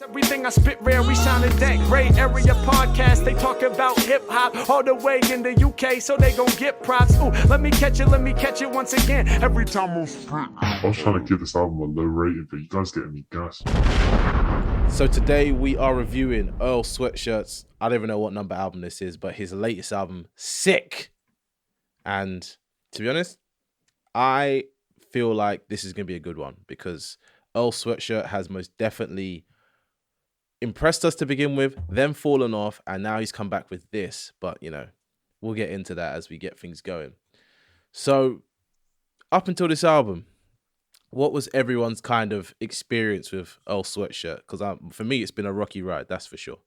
Everything I spit rare, we sounding dank. Ray Area podcast, they talk about hip hop all the way in the UK, so they gon' get props. Ooh, let me catch it once again. Every time I spit. I was trying to give this album a low rating, but you guys getting me gas. So today we are reviewing Earl Sweatshirt's, I don't even know what number album this is, but his latest album, Sick. And to be honest, I feel like this is going to be a good one because Earl Sweatshirt has most definitely impressed us to begin with, then fallen off, and now he's come back with this. But, you know, we'll get into that as we get things going. So, up until this album, what was everyone's kind of experience with Earl Sweatshirt? Because for me, it's been a rocky ride, that's for sure.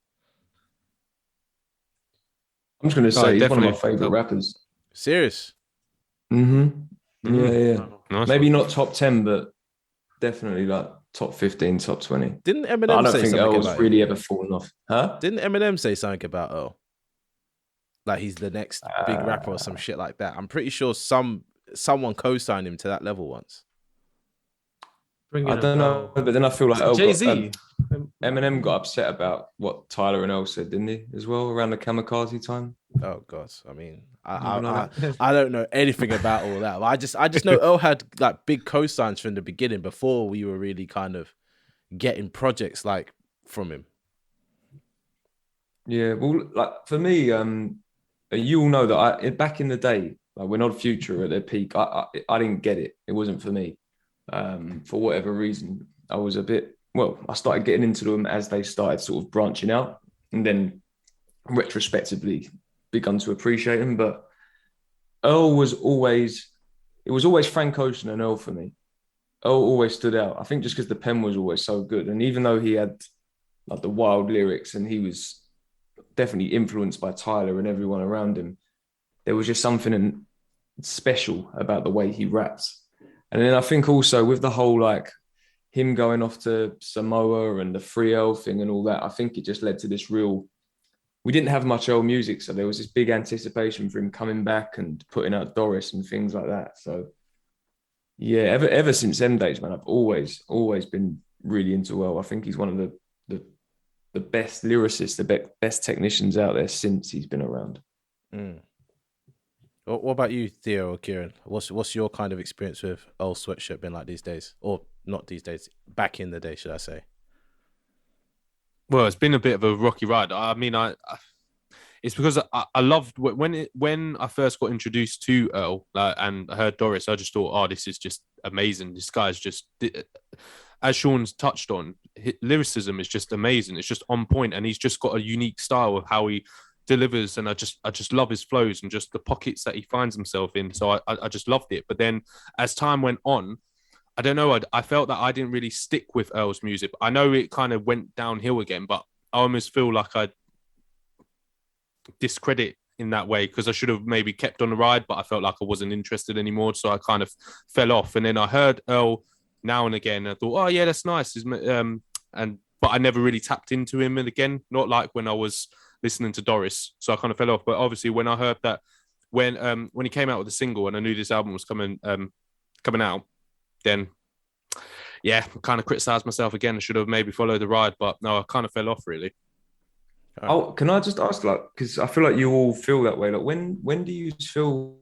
I'm just going to say he's one of my favourite rappers. Serious? Mm-hmm. Yeah. Nice. Maybe not top 10, but definitely like top 15, top 20. Didn't Eminem I don't say think something Earl's about really ever fallen off. Huh? Didn't Eminem say something about Earl? Like he's the next big rapper or some shit like that. I'm pretty sure someone co-signed him to that level once. I don't know, but then I feel like Earl Jay-Z. Eminem got upset about what Tyler and Earl said, didn't he, as well, around the kamikaze time? Oh God! I mean, I don't know anything about all that. I just know Earl had like big co-signs from the beginning before we were really kind of getting projects like from him. Yeah, well, like for me, you all know that back in the day, like when Odd Future at their peak, I didn't get it. It wasn't for me. For whatever reason, I was I started getting into them as they started sort of branching out, and then retrospectively begun to appreciate them. But Earl was always Frank Ocean and Earl for me. Earl always stood out. I think just because the pen was always so good, and even though he had like the wild lyrics and he was definitely influenced by Tyler and everyone around him, there was just something special about the way he raps. And then I think also with the whole like him going off to Samoa and the Free Earl thing and all that, I think it just led to this we didn't have much Earl music, so there was this big anticipation for him coming back and putting out Doris and things like that. So yeah, ever since them days, man, I've always been really into Earl. I think he's one of the best lyricists, the best technicians out there since he's been around. Mm. What about you, Theo or Kieran? What's your kind of experience with Earl Sweatshirt been like these days? Or not these days, back in the day, should I say? Well, it's been a bit of a rocky ride. I mean, it's because I loved when I first got introduced to Earl and I heard Doris. I just thought, oh, this is just amazing. This guy's just, as Sean's touched on, lyricism is just amazing. It's just on point, and he's just got a unique style of how he delivers, and I just love his flows and just the pockets that he finds himself in. So I just loved it. But then as time went on, I don't know, I felt that I didn't really stick with Earl's music. I know it kind of went downhill again, but I almost feel like I discredit in that way because I should have maybe kept on the ride, but I felt like I wasn't interested anymore. So I kind of fell off. And then I heard Earl now and again. And I thought, oh yeah, that's nice. But I never really tapped into him. And again, not like when I was listening to Doris. So I kind of fell off. But obviously when I heard that, when he came out with a single and I knew this album was coming out, then yeah, I kind of criticised myself again. I should have maybe followed the ride, but no, I kind of fell off really. Oh, can I just ask, like, because I feel like you all feel that way. Like, when do you feel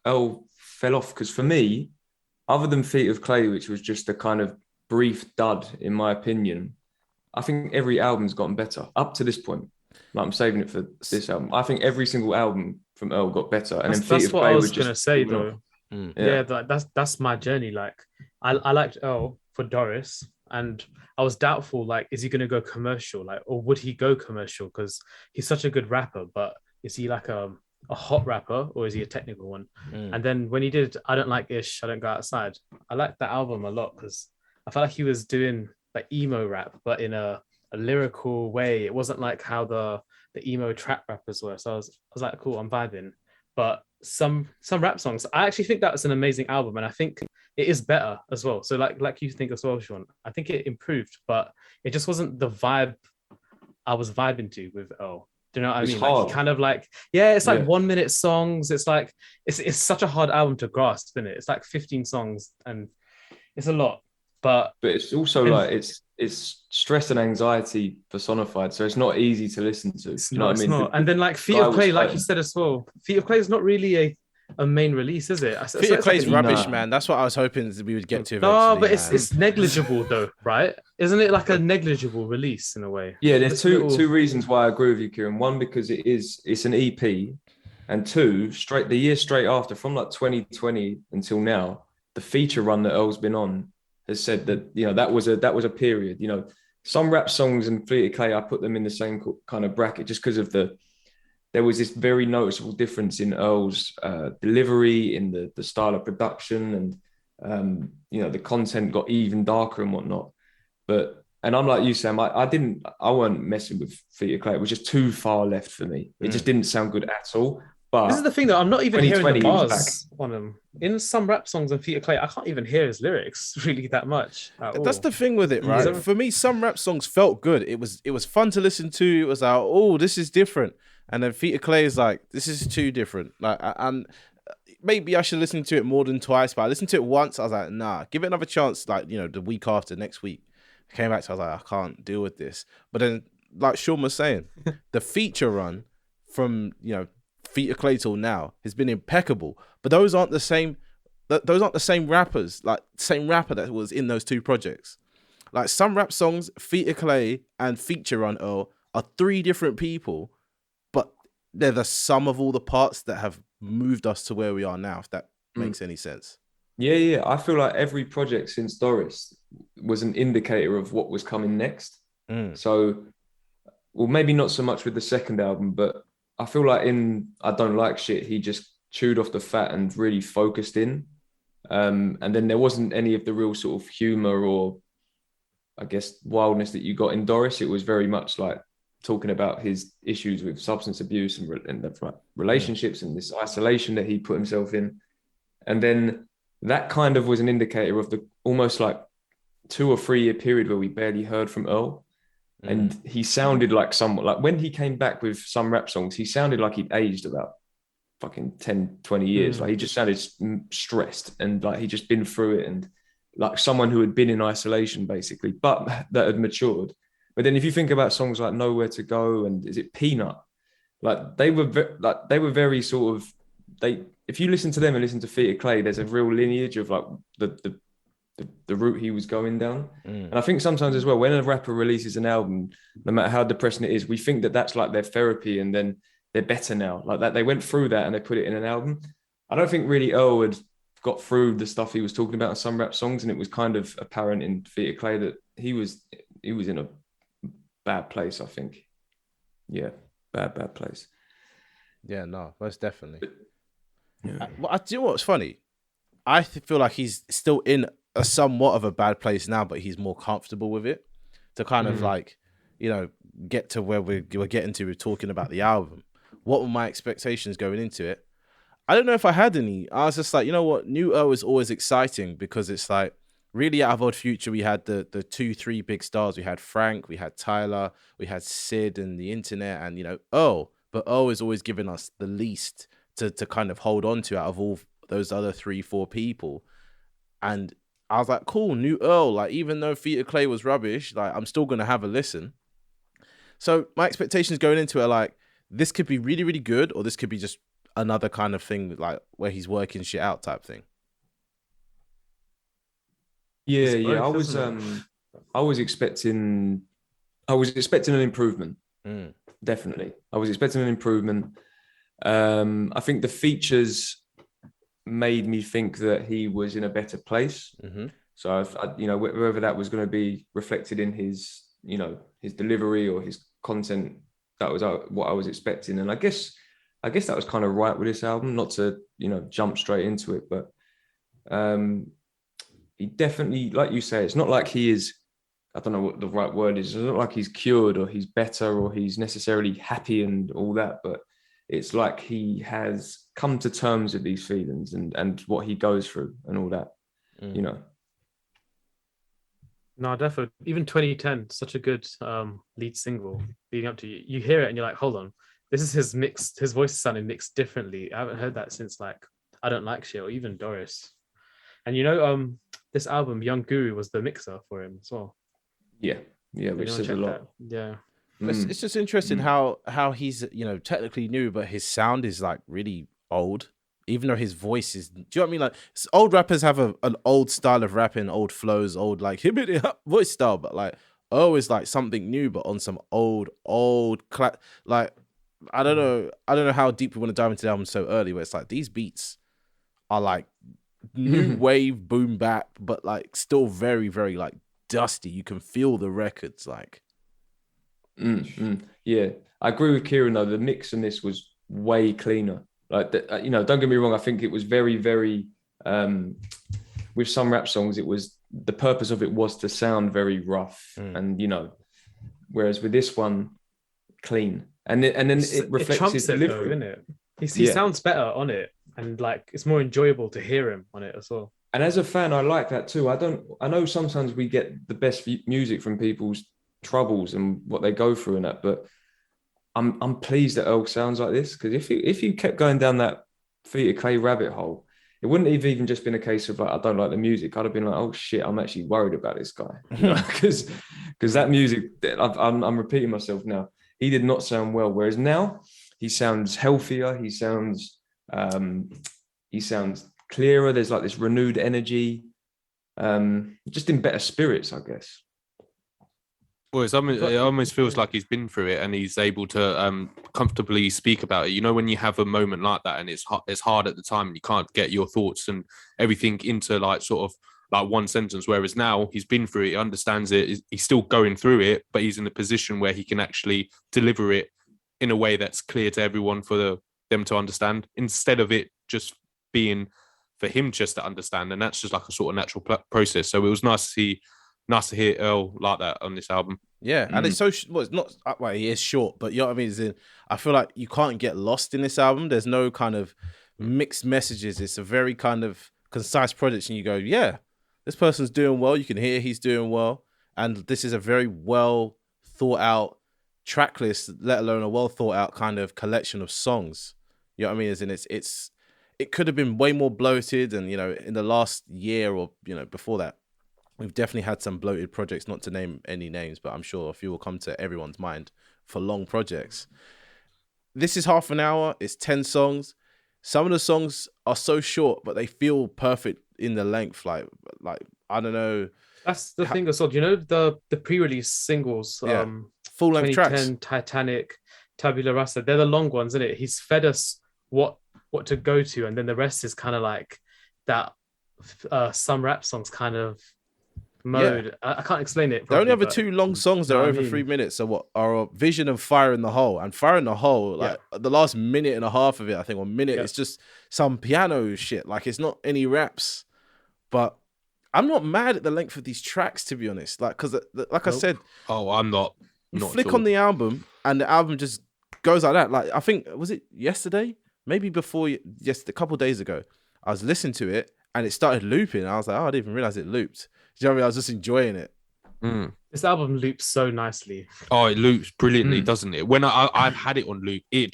Earl fell off? Because for me, other than Feet of Clay, which was just a kind of brief dud, in my opinion, I think every album's gotten better up to this point. Like, I'm saving it for this album. I think every single album from Earl got better. And that's what I was going to say, though. Yeah, that's my journey. Like, I liked Earl for Doris, and I was doubtful, like, is he going to go commercial? Like, or would he go commercial? Because he's such a good rapper, but is he like a hot rapper or is he a technical one? And then when he did I Don't Like Ish, I Don't Go Outside, I liked that album a lot because I felt like he was doing like emo rap, but in a lyrical way. It wasn't like how the emo trap rappers were. So I was like, cool, I'm vibing. But some rap songs, I actually think that was an amazing album, and I think it is better as well. So like you think as well, Sean, I think it improved, but it just wasn't the vibe I was vibing to with Earl. Do you know what I mean? Hard. Like, kind of like, yeah, it's like 1 minute songs. It's like it's such a hard album to grasp, isn't it? It's like 15 songs and it's a lot. But it's also and like it's stress and anxiety personified, so it's not easy to listen to. it's You know not, what I it's mean? not. And then like Feet Guy of was Clay, like you fighting. said as well, Feet of Clay is not really a main release, is it? So Feet of it's like Clay's an rubbish, Nah. man. That's what I was hoping we would get to No, eventually, but it's man. it's negligible though, right? Isn't it like a negligible release in a way? Yeah, there's Just two reasons why I agree with you, Kieran. One, because it's an EP, and two, the year straight after, from like 2020 until now, the feature run that Earl's been on has said that, you know, that was a period. You know, some rap songs and Fleet of Clay, I put them in the same kind of bracket just because of there was this very noticeable difference in Earl's delivery, in the style of production, and you know, the content got even darker and whatnot. And I'm like you, Sam. I weren't messing with Feet of Clay. It was just too far left for me. It just didn't sound good at all. But This is the thing though, I'm not even hearing the 2020 he was bars on them. In some rap songs on Feet of Clay, I can't even hear his lyrics really that much at all. That's the thing with it, right? Yeah. For me, some rap songs felt good. It was fun to listen to. It was like, oh, this is different. And then Feet of Clay is like, this is too different. Like, and maybe I should listen to it more than twice. But I listened to it once. I was like, nah, give it another chance. Like, you know, the week after, next week, I came back to. I was like, I can't deal with this. But then, like Sean was saying, the feature run from, you know, Feet of Clay till now has been impeccable. But those aren't the same. Those aren't the same rappers. Like, same rapper that was in those two projects. Like, some rap songs, Feet of Clay and feature run Earl are three different people, but they're the sum of all the parts that have moved us to where we are now, if that makes any sense. yeah, I feel like every project since Doris was an indicator of what was coming next. So, well, maybe not so much with the second album, but I feel like in I Don't Like Shit, he just chewed off the fat and really focused in. And then there wasn't any of the real sort of humor or, I guess, wildness that you got in Doris. It was very much like talking about his issues with substance abuse and the relationships and this isolation that he put himself in. And then that kind of was an indicator of the almost like 2 or 3 year period where we barely heard from Earl. And he sounded like someone, like when he came back with some rap songs, he sounded like he'd aged about fucking 10, 20 years. Like he just sounded stressed and like he'd just been through it, and like someone who had been in isolation basically, but that had matured. But then if you think about songs like Nowhere to Go and is it Peanut, like they were very sort of, if you listen to them and listen to Feet of Clay, there's a real lineage of like the route he was going down. And I think sometimes as well, when a rapper releases an album, no matter how depressing it is, we think that that's like their therapy and then they're better now. Like that, they went through that and they put it in an album. I don't think really Earl had got through the stuff he was talking about in some rap songs, and it was kind of apparent in Feet of Clay that he was in a bad place, I think. Yeah, bad place. Yeah, no, most definitely. Yeah. Do you know what's funny? I feel like he's still in a somewhat of a bad place now, but he's more comfortable with it to kind of like, you know, get to where we're getting to. We're talking about the album. What were my expectations going into it? I don't know if I had any. I was just like, you know what? New Earl is always exciting because it's like really out of Odd Future. We had the 2-3 big stars. We had Frank, we had Tyler, we had Sid and the internet, and, you know, Earl. But Earl is always giving us the least to kind of hold on to out of all those other 3-4 people. And I was like, cool, new Earl. Like, even though Feet of Clay was rubbish, like, I'm still going to have a listen. So my expectations going into it are like, this could be really, really good, or this could be just another kind of thing, like, where he's working shit out type thing. Yeah. I was expecting an improvement. Definitely. I was expecting an improvement. I think the features made me think that he was in a better place. So, you know, whether that was going to be reflected in his, you know, his delivery or his content, that was what I was expecting. And I guess that was kind of right with this album, not to, you know, jump straight into it, but he definitely, like you say, it's not like he is, I don't know what the right word is. It's not like he's cured or he's better or he's necessarily happy and all that, but it's like he has come to terms with these feelings and what he goes through and all that, you know. No, definitely. Even 2010, such a good lead single leading up to you. You hear it and you're like, hold on, this is his voice is sounding mixed differently. I haven't heard that since like I Don't Like Shit or even Doris. And you know, this album, Young Guru was the mixer for him as well. Yeah, Did which anyone says a check lot. that? Yeah. It's just interesting how he's technically new, but his sound is like really old. Even though his voice is, do you know what I mean? Like old rappers have an old style of rapping, old flows, old like hibbity voice style, but like is like something new, but on some old like I don't know how deep we want to dive into the album so early, but it's like these beats are like new wave boom bap, but like still very, very like dusty. You can feel the records like. Yeah, I agree with Kieran though. The mix in this was way cleaner. Like, don't get me wrong. I think it was very, very. With some rap songs, it was the purpose of it was to sound very rough, and whereas with this one, clean, and then it reflects his delivery, though, isn't it? He sounds better on it, and like it's more enjoyable to hear him on it as well. And as a fan, I like that too. I know sometimes we get the best music from people's troubles and what they go through and that, but I'm pleased that Earl sounds like this, because if you kept going down that Feet of Clay rabbit hole, it wouldn't have even just been a case of like I don't like the music. I'd have been like, oh shit, I'm actually worried about this guy, because that music. I'm repeating myself now. He did not sound well, whereas now he sounds healthier. He sounds clearer. There's like this renewed energy, just in better spirits, I guess. Well, it almost feels like he's been through it and he's able to comfortably speak about it. You know, when you have a moment like that and it's hard at the time and you can't get your thoughts and everything into like sort of like one sentence, whereas now he's been through it, he understands it, he's still going through it, but he's in a position where he can actually deliver it in a way that's clear to everyone for them to understand, instead of it just being for him just to understand. And that's just like a sort of natural process. So it was nice to hear Earl like that on this album. Yeah, and it's so it's not well, he is short, but you know what I mean. I feel like you can't get lost in this album. There's no kind of mixed messages. It's a very kind of concise project, and you go, yeah, this person's doing well. You can hear he's doing well, and this is a very well thought out track list, let alone a well thought out kind of collection of songs. You know what I mean? As in, it could have been way more bloated, and in the last year or before that, we've definitely had some bloated projects, not to name any names, but I'm sure a few will come to everyone's mind for long projects. This is half an hour. It's 10 songs. Some of the songs are so short, but they feel perfect in the length. Like I don't know. That's the thing as well. The pre-release singles, full length tracks, Titanic, Tabula Rasa. They're the long ones, isn't it? He's fed us what to go to, and then the rest is kind of like that. Some rap songs kind of mode. I can't explain it. They only have two long songs that are over 3 minutes. So what are a Vision of Fire in the Hole, and Fire in the Hole, like the last minute and a half of it, I think, or minute, it's just some piano shit. Like it's not any raps, but I'm not mad at the length of these tracks, to be honest. Like, because like I said, I'm not. You flick on the album and the album just goes like that. Like I think, was it yesterday? Maybe before, a couple of days ago, I was listening to it and it started looping. I was like, oh, I didn't even realize it looped. Do you know what I mean? I was just enjoying it. This album loops so nicely. Oh, it loops brilliantly, doesn't it? When I've had it on loop, it's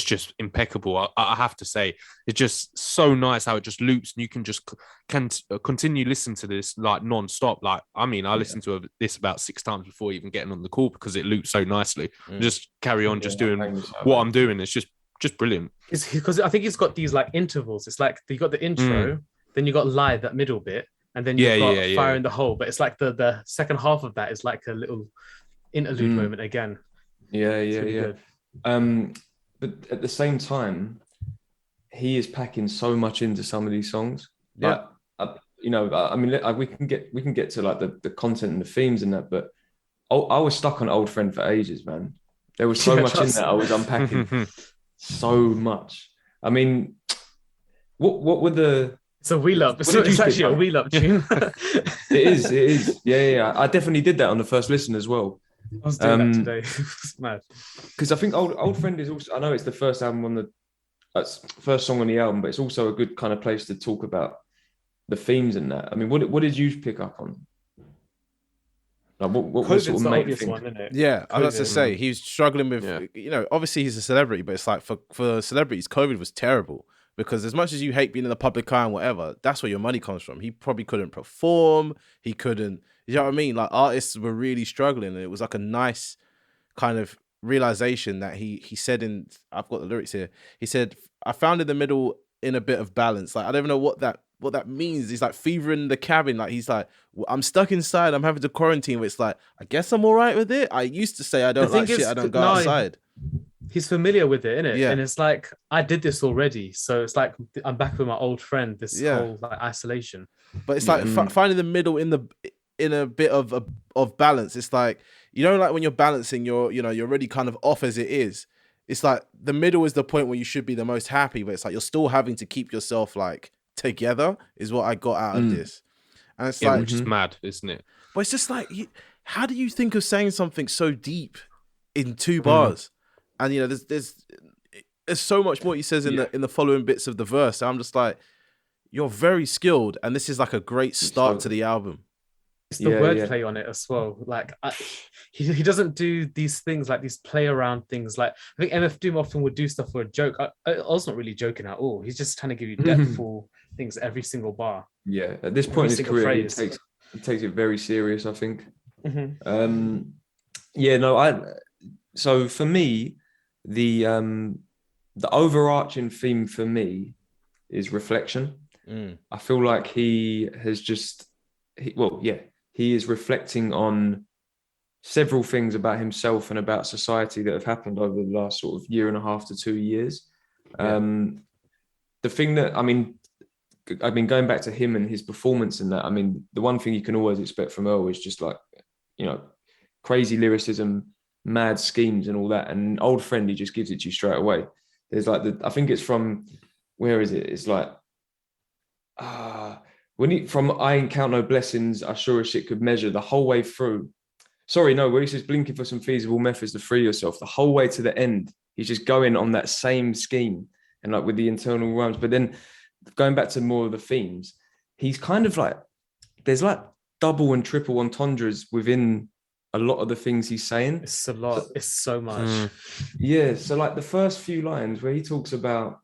just impeccable. I have to say, it's just so nice how it just loops, and you can just continue listening to this like non-stop. Like, I mean, I listened to this about 6 times before even getting on the call because it loops so nicely. Just carry on, just doing what I'm doing. It's just brilliant. It's because I think it's got these like intervals. It's like you got the intro, then you got live, that middle bit, and then you've got Fire in the Hole. But it's like the second half of that is like a little interlude moment again. Yeah. But at the same time, he is packing so much into some of these songs. Yeah. I mean, we can get to like the content and the themes and that, but I was stuck on Old Friend for ages, man. There was so much in that I was unpacking. So much. I mean, what were the... It's a wheel up. It's actually a wheel up tune. It is. Yeah. I definitely did that on the first listen as well. I was doing that today. It's mad. Because I think Old Friend is also... I know it's the first album on that's first song on the album, but it's also a good kind of place to talk about the themes in that. I mean, what did you pick up on? Like what was sort of the made obvious think... one, isn't it? Yeah, I was to say, he was struggling with, obviously he's a celebrity, but it's like for celebrities, COVID was terrible. Because as much as you hate being in the public eye and whatever, that's where your money comes from. He probably couldn't perform. He couldn't, you know what I mean? Like artists were really struggling. And it was like a nice kind of realization that he said in, I've got the lyrics here. He said, I found in the middle in a bit of balance. Like, I don't even know what that means. He's like fever in the cabin. Like he's like, I'm stuck inside. I'm having to quarantine. But it's like, I guess I'm all right with it. I used to say I don't like shit. I don't go outside. He's familiar with it, innit? Yeah. And it's like, I did this already. So it's like, I'm back with my old friend, this whole like isolation. But it's like finding the middle in a bit of balance. It's like, you know, like when you're balancing, you're already kind of off as it is. It's like the middle is the point where you should be the most happy, but it's like you're still having to keep yourself like together is what I got out of this. And it's like, which is mad, isn't it? but it's just like, how do you think of saying something so deep in 2 bars? And you know, there's so much more he says in the following bits of the verse. I'm just like, you're very skilled, and this is like a great start to the album. It's the wordplay on it as well. Like he doesn't do these things, like these play around things. Like I think MF Doom often would do stuff for a joke. I was not really joking at all. He's just trying to give you depthful things every single bar. Yeah, at this point in his career, he takes it very serious, I think. So for me, the overarching theme for me is reflection. I feel like he is reflecting on several things about himself and about society that have happened over the last sort of 1.5 to 2 years. The thing that, I mean, going back to him and his performance in that, I mean, the one thing you can always expect from Earl is just like, you know, crazy lyricism, mad schemes and all that. And an old friend, he just gives it to you straight away. There's like, I think it's from, where is it? It's like, from I ain't count no blessings, I sure as shit could measure the whole way through. Sorry, no, where he says blinking for some feasible methods to free yourself, the whole way to the end, he's just going on that same scheme and like with the internal rhymes. But then going back to more of the themes, he's kind of like, there's like double and triple entendres within a lot of the things he's saying. It's a lot. It's so much. Yeah. So like the first few lines where he talks about,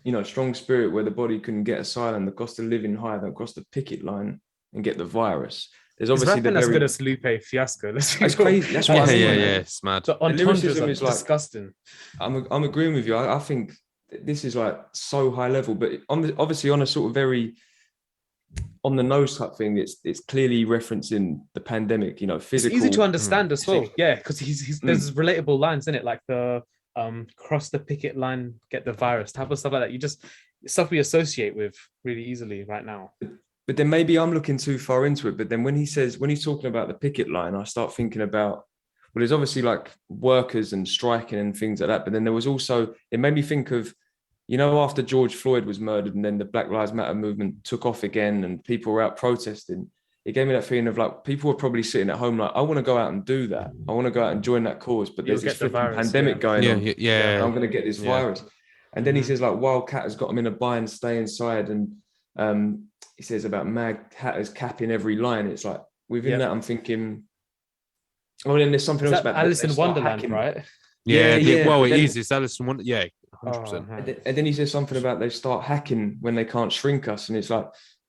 you know, strong spirit where the body couldn't get asylum, the cost of living high, that cross the picket line and get the virus. There's obviously as good as Lupe Fiasco. That's crazy. That's what I mean. Yeah, it's mad. The entendres are disgusting. I'm agreeing with you. I think this is like so high level, but obviously on a sort of very on the nose type thing, it's clearly referencing the pandemic, you know, physical. It's easy to understand as well. Yeah, because there's relatable lines in it, like the cross the picket line, get the virus, type of stuff like that. You just stuff we associate with really easily right now. But then maybe I'm looking too far into it. But then when he's talking about the picket line, I start thinking about, well, there's obviously like workers and striking and things like that. But then there was also, it made me think of, you know, after George Floyd was murdered and then the Black Lives Matter movement took off again and people were out protesting, it gave me that feeling of like, people were probably sitting at home like, I want to go out and do that. I want to go out and join that cause. But there's this pandemic going on. I'm going to get this virus. And then he says like, Wildcat has got him in a bind, stay inside. And he says about Mad Hatters capping every line. It's like, within that, I'm thinking, oh, then there's something else about Alice in Wonderland, right? Yeah. Well, it is. It's Alice in Wonderland. Yeah. 100%. And then he says something about they start hacking when they can't shrink us. And it's like,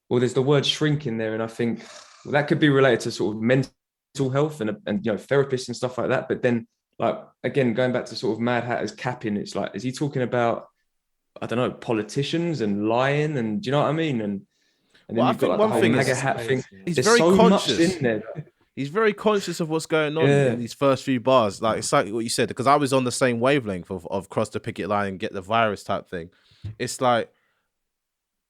well, there's the word shrink in there. And I think that could be related to sort of mental health and you know, therapists and stuff like that. But then, like, again, going back to sort of Mad Hatters capping, it's like, is he talking about, I don't know, politicians and lying and do you know what I mean? And then you've got like the whole MAGA hat thing. He's There's very so conscious. much in there. He's very conscious of what's going on in these first few bars. Like, it's like what you said, because I was on the same wavelength of cross the picket line and get the virus type thing. It's like,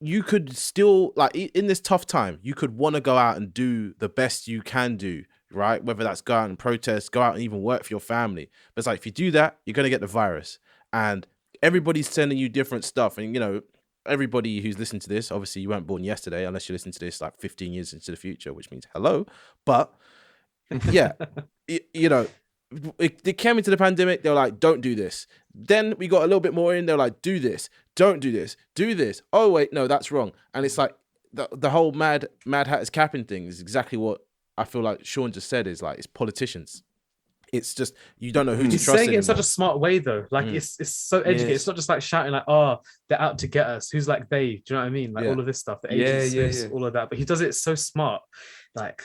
you could still, like, in this tough time, you could want to go out and do the best you can do, right? Whether that's go out and protest, go out and even work for your family. But it's like, if you do that, you're going to get the virus. And everybody's sending you different stuff. And, you know, everybody who's listening to this, obviously you weren't born yesterday, unless you listen to this like 15 years into the future, which means hello. But yeah, you know, they came into the pandemic, they were like, don't do this. Then we got a little bit more in, they're like, do this, don't do this, do this. Oh, wait, no, that's wrong. And it's like the whole Mad Hatters capping thing is exactly what I feel like Sean just said, is like, it's politicians. it's just you don't know who to He's trust saying it in such anymore. a smart way though. Like it's so educated. Yes. It's not just like shouting like, "Oh, they're out to get us." Who's like they? Do you know what I mean? Like Yeah. all of this stuff, the Yeah, agent yeah, Smiths, yeah. all of that. But he does it so smart. Like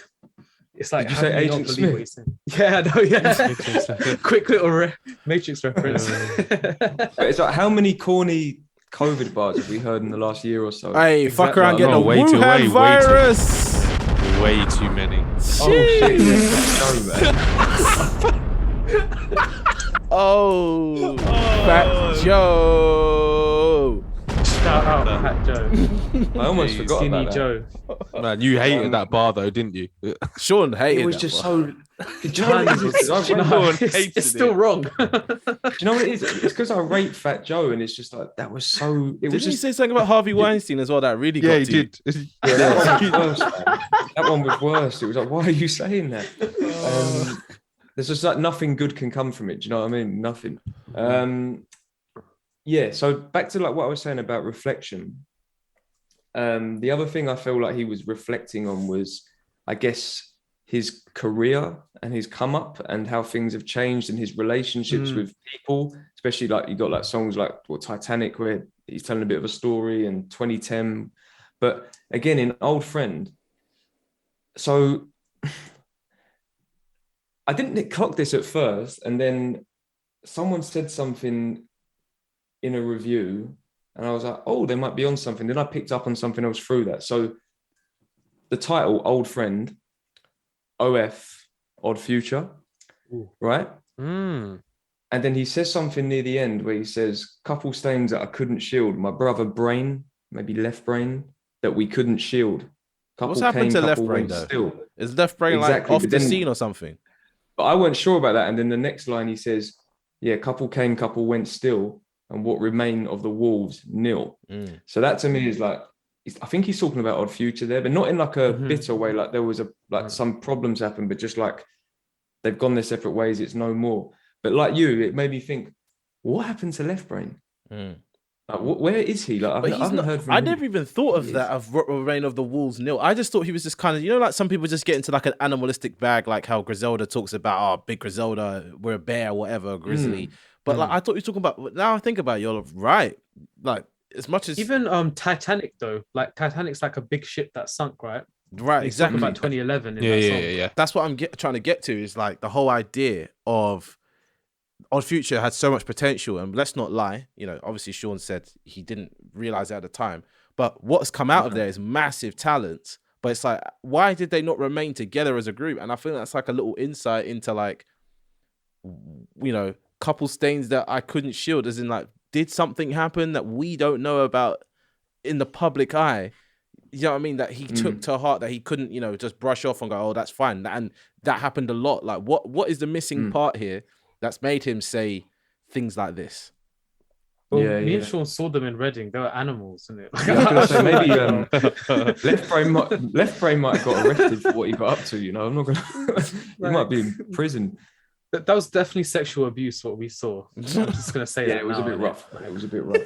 it's like Did you how say can you not Agent believe what Smith? he's saying? Yeah, I know. Yeah, quick little Matrix reference. But it's like, how many corny COVID bars have we heard in the last year or so? Hey, fuck around, get the No, way too- Wuhan way too- virus. Way too many. Oh shit! Yeah, Oh, Fat Joe. Shout out Fat Joe, I almost forgot Skinny about that. Joe. Man, you hated that bar though, didn't you? Sean hated It was that just one. so. Do you know what it is? I rate- No, hated it's still it. wrong. do you know what it is? It's because I rate Fat Joe, and it's just like that was so. It Didn't was you just. say something about Harvey Weinstein as well? That really got Yeah, he to you? did. Yeah, that one was worse, man. That one was worse. It was like, why are you saying that? There's just like nothing good can come from it. Do you know what I mean? Nothing. Yeah. So back to like what I was saying about reflection. The other thing I feel like he was reflecting on was, I guess, his career and his come up and how things have changed and his relationships with people, especially like you got like songs like Titanic, where he's telling a bit of a story, and 2010. But again, in Old Friend, so I didn't clock this at first, and then someone said something in a review, and I was like, oh, they might be on something. Then I picked up on something else through that. So the title, Old Friend, OF, Odd Future, right? Mm. And then he says something near the end where he says, couple stains that I couldn't shield. My brother brain, maybe left brain, that we couldn't shield. Couple What's happened came, to left couple brain went though? still. Is left brain Exactly, like off but the then- scene or something? But I weren't sure about that. And then the next line he says, yeah, couple came, couple went still. And what remained of the wolves, nil. So that to me is like, I think he's talking about Odd Future there, but not in like a bitter way. Like there was some problems happened, but just like they've gone their separate ways. It's no more. But like you, it made me think, what happened to Left Brain? Like, where is he? Like I haven't heard from I him. never even thought of that, of Reign of the Wolves nil. I just thought he was just kind of, you know, like some people just get into like an animalistic bag, like how Griselda talks about, oh, big Griselda, we're a bear, whatever, grizzly. But like I thought you were talking about, now I think about it, you're right. Like as much as Even Titanic though, like Titanic's like a big ship that sunk, right? right, He's talking exactly. about 2011 in Yeah, that yeah, song. yeah. That's what I'm trying to get to, is like the whole idea of Odd Future had so much potential, and let's not lie, you know, obviously Sean said he didn't realize it at the time, but what's come out of there is massive talent. But it's like, why did they not remain together as a group? And I feel that's like a little insight into like, you know, couple stains that I couldn't shield, as in like, did something happen that we don't know about in the public eye? You know what I mean? That he took to heart, that he couldn't, you know, just brush off and go, oh, that's fine. And that happened a lot. Like, what is the missing part here that's made him say things like this? Well, Yeah, me yeah. and Sean saw them in Reading. They were animals, isn't it? Yeah, I was gonna say maybe Left Brain might have got arrested for what he got up to. You know, I'm not gonna. He might be in prison. That was definitely sexual abuse. What we saw. I'm just gonna say Yeah, that it was a now, bit innit? rough. It was a bit rough.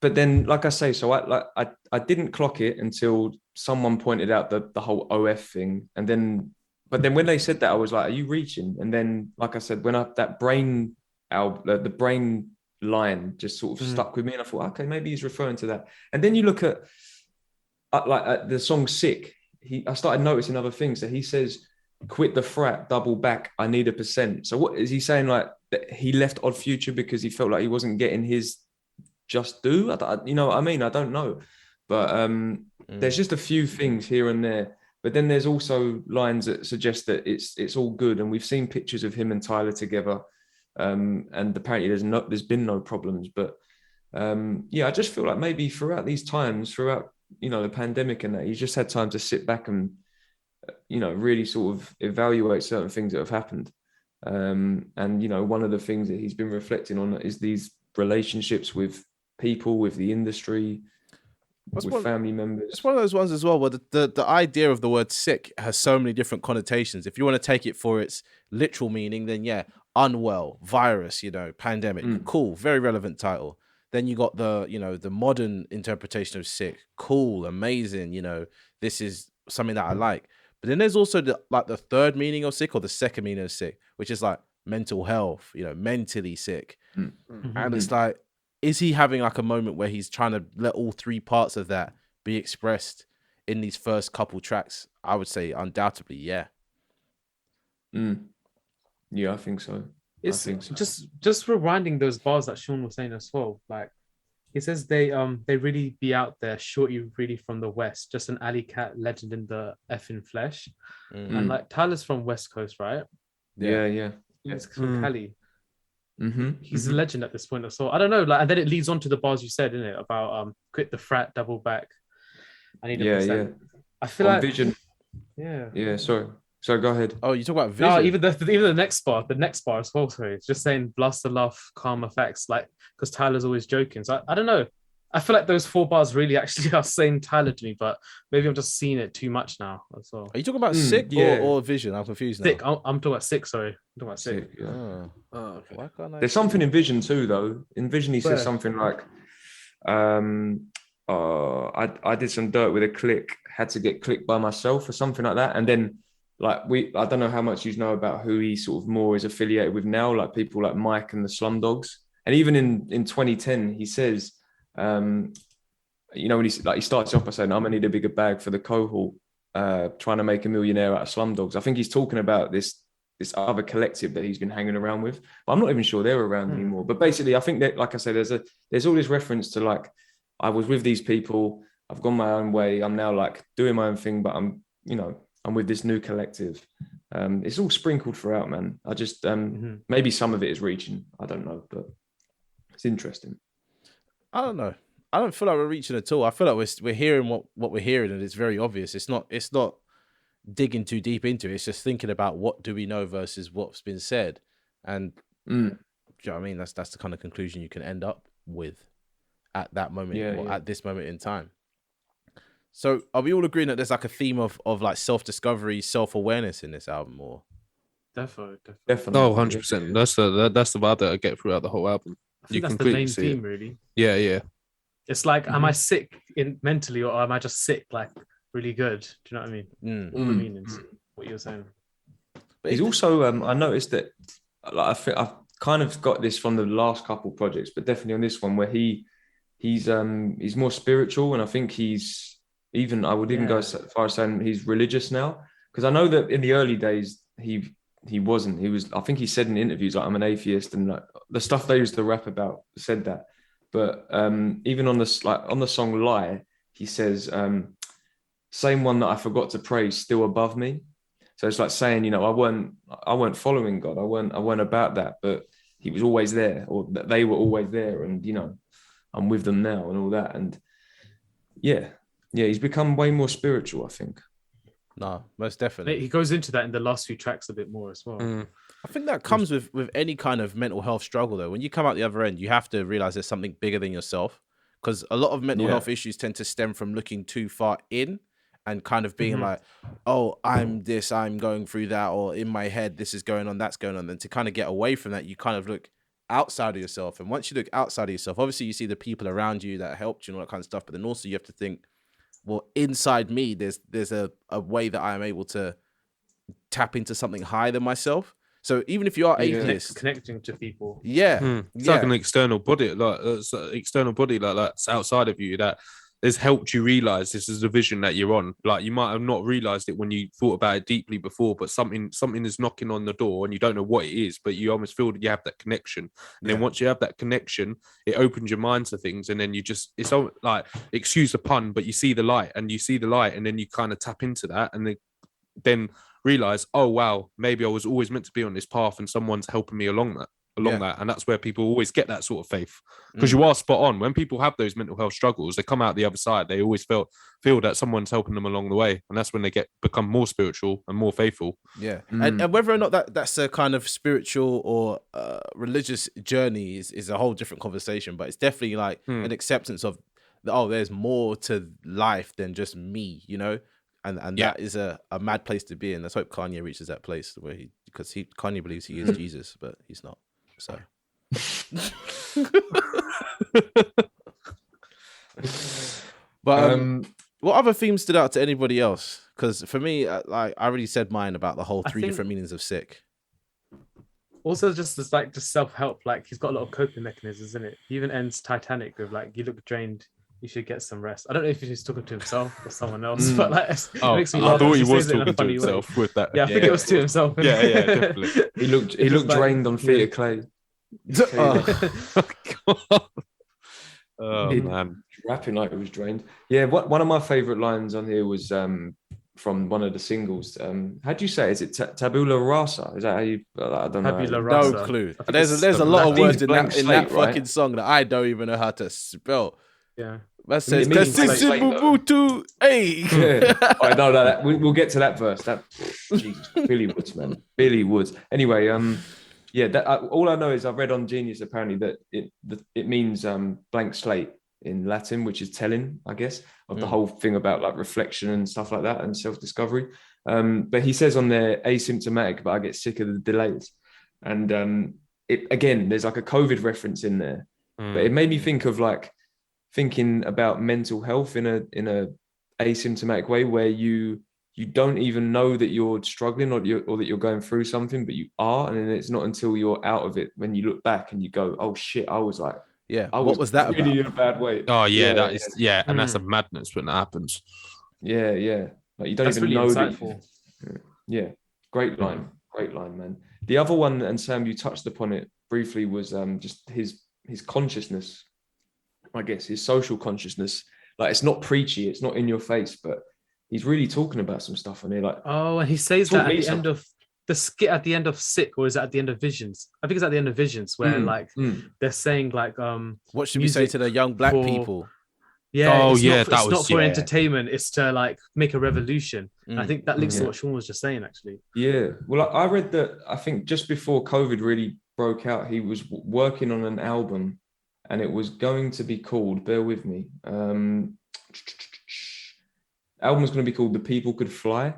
But then, like I say, so I didn't clock it until someone pointed out the whole OF thing, and then, but then when they said that, I was like, "Are you reaching?" And then, like I said, when that brain album, the brain line just sort of stuck with me, and I thought, okay, maybe he's referring to that. And then you look at the song "Sick." I started noticing other things. So he says, "Quit the frat, double back. I need 1%." So what is he saying? Like that he left Odd Future because he felt like he wasn't getting his just due? You know what I mean? I don't know, but there's just a few things here and there. But then there's also lines that suggest that it's all good, and we've seen pictures of him and Tyler together, and apparently there's been no problems. But yeah, I just feel like maybe throughout these times, throughout the pandemic and that, he's just had time to sit back and really sort of evaluate certain things that have happened. And one of the things that he's been reflecting on is these relationships with people, with the industry, with family members. It's one of those ones as well where the idea of the word sick has so many different connotations. If you want to take it for its literal meaning, then yeah, unwell, virus, pandemic, cool, very relevant title. Then you got the modern interpretation of sick, cool, amazing, this is something that I like. But then there's also the third meaning of sick or the second meaning of sick, which is like mental health, mentally sick. And it's like, is he having like a moment where he's trying to let all three parts of that be expressed in these first couple tracks? I would say undoubtedly, yeah. Yeah, I think so. It's just rewinding those bars that Sean was saying as well. Like he says they really be out there, shorty really from the west, just an alley cat legend in the effing flesh. And like Tyler's from West Coast, right? Yeah. He's from Cali. Mm-hmm. He's a legend at this point as well. I don't know, like, and then it leads on to the bars you said, innit, about quit the frat, double back. I need a percent. I feel like Vision. Yeah. Sorry, go ahead. Oh, you talk about vision. No, even the next bar as well. Sorry, it's just saying blaster laugh, calmer facts, like because Tyler's always joking. So I don't know. I feel like those 4 bars really actually are saying Tyler to me, but maybe I'm just seeing it too much now as well. Are you talking about sick or vision? I'm confused now. Sick. I'm talking about sick. Sorry, I'm talking about sick. Yeah. Okay. Why can't I There's something in Vision too, though. In Vision, he says something like, I did some dirt with a click, had to get clicked by myself or something like that. And then like I don't know how much you know about who he sort of more is affiliated with now, like people like Mike and the Slumdogs. And even in 2010, he says, when he starts off by saying, I'm gonna need a bigger bag for the cohort, trying to make a millionaire out of Slumdogs. I think he's talking about this other collective that he's been hanging around with. But I'm not even sure they're around anymore. But basically, I think that, like I said, there's all this reference to like, I was with these people, I've gone my own way, I'm now like doing my own thing, but I'm with this new collective. It's all sprinkled throughout, man. I just maybe some of it is reaching. I don't know, but it's interesting. I don't know. I don't feel like we're reaching at all. I feel like we're hearing what we're hearing, and it's very obvious. It's not digging too deep into it. It's just thinking about what do we know versus what's been said. And do you know what I mean? That's the kind of conclusion you can end up with at that moment at this moment in time. So are we all agreeing that there's like a theme of like self-discovery, self-awareness in this album, or? Definitely. Oh, 100%. That's the vibe that I get throughout the whole album. I think that's the main theme, really. Yeah. It's like, am I sick mentally, or am I just sick, like really good? Do you know what I mean? All the meanings, what you're saying. But he's also, I noticed that, like, I think I've kind of got this from the last couple projects, but definitely on this one where he's more spiritual, and I think I would even go as far as saying he's religious now, because I know that in the early days he wasn't. I think he said in interviews like, I'm an atheist, and like the stuff they used to rap about said that. But even on the song Lie, he says, same one that I forgot to praise, still above me. So it's like saying, I weren't following God, I weren't about that, but he was always there, or that they were always there, and I'm with them now and all that. And yeah, he's become way more spiritual, I think. No, most definitely. He goes into that in the last few tracks a bit more as well. I think that comes with any kind of mental health struggle, though. When you come out the other end, you have to realize there's something bigger than yourself, because a lot of mental health issues tend to stem from looking too far in and kind of being like, oh, I'm this, I'm going through that, or in my head, this is going on, that's going on. Then to kind of get away from that, you kind of look outside of yourself. And once you look outside of yourself, obviously you see the people around you that helped you and all that kind of stuff. But then also you have to think, well, inside me, there's a way that I am able to tap into something higher than myself. So even if you are atheist, connecting to people, it's like an external body, like that's outside of you that has helped you realize this is the vision that you're on. Like you might have not realized it when you thought about it deeply before, but something is knocking on the door and you don't know what it is, but you almost feel that you have that connection. And then once you have that connection, it opens your mind to things, and then it's all like, excuse the pun, but you see the light, and then you kind of tap into that, and then realize, oh wow, maybe I was always meant to be on this path, and someone's helping me along that. And that's where people always get that sort of faith, because you are spot on. When people have those mental health struggles, they come out the other side, they always feel that someone's helping them along the way, and that's when they become more spiritual and more faithful. And whether or not that's a kind of spiritual or religious journey is a whole different conversation, but it's definitely like an acceptance of, there's more to life than just me, and that is a mad place to be in. Let's hope Kanye reaches that place where Kanye believes he is Jesus, but he's not. So, but what other themes stood out to anybody else? Because for me, like I already said mine about the whole I three think- different meanings of sick. Also, just as like just self-help, like he's got a lot of coping mechanisms, isn't it? He even ends Titanic with like, "You look drained. You should get some rest." I don't know if he's talking to himself or someone else, but like, it Oh, makes me I laugh thought because he was says it in a talking to funny way. himself with that. Yeah, I think it was to himself. Yeah, definitely. He looked just like- drained on feet of clay. Oh He- man. Rapping like it was drained. Yeah, one of my favorite lines on here was from one of the singles. How do you say it? Is it tabula rasa? Is that how you? I don't know. Tabula No rasa. clue. I think There's it's a the lot of black- words in blank that slate, right? fucking song that I don't even know how to spell. Yeah. That says It means blank "Kasisi slate, though. Bubutu." Hey. Yeah. I know that. We'll get to that verse. That Jesus, Billy Woods, man. Billy Woods. Anyway, yeah. That all I know is I read on Genius apparently that it means blank slate in Latin, which is telling, I guess, of the whole thing about like reflection and stuff like that and self-discovery. But he says on there asymptomatic, but I get sick of the delays. And it again, there's like a COVID reference in there, but it made me think of like thinking about mental health in a asymptomatic way where you don't even know that you're struggling or that you're going through something, but you are, and then it's not until you're out of it when you look back and you go, oh shit, I was like, Yeah. I What was that really about? in a bad way. Oh yeah, that is and that's a Mm. madness when that happens. Yeah. Like you don't That's even really know insightful. that. Yeah, great line, man. The other one, and Sam, you touched upon it briefly, was just his consciousness. I guess his social consciousness. Like it's not preachy, it's not in your face, but he's really talking about some stuff on here. Like, Oh, and he says Talk that at me the end some. of the skit at the end of Sick, or is it at the end of Visions? I think it's at the end of Visions where like they're saying like What should we say music to the young black for- people? yeah, Oh, it's yeah, not, that it's was- not for yeah. entertainment, it's to like make a revolution. And I think that links to Yeah. what Sean was just saying actually. yeah. Well, I read that. I think just before COVID really broke out, he was working on an album, and it was going to be called. Bear with me. Album was going to be called "The People Could Fly,"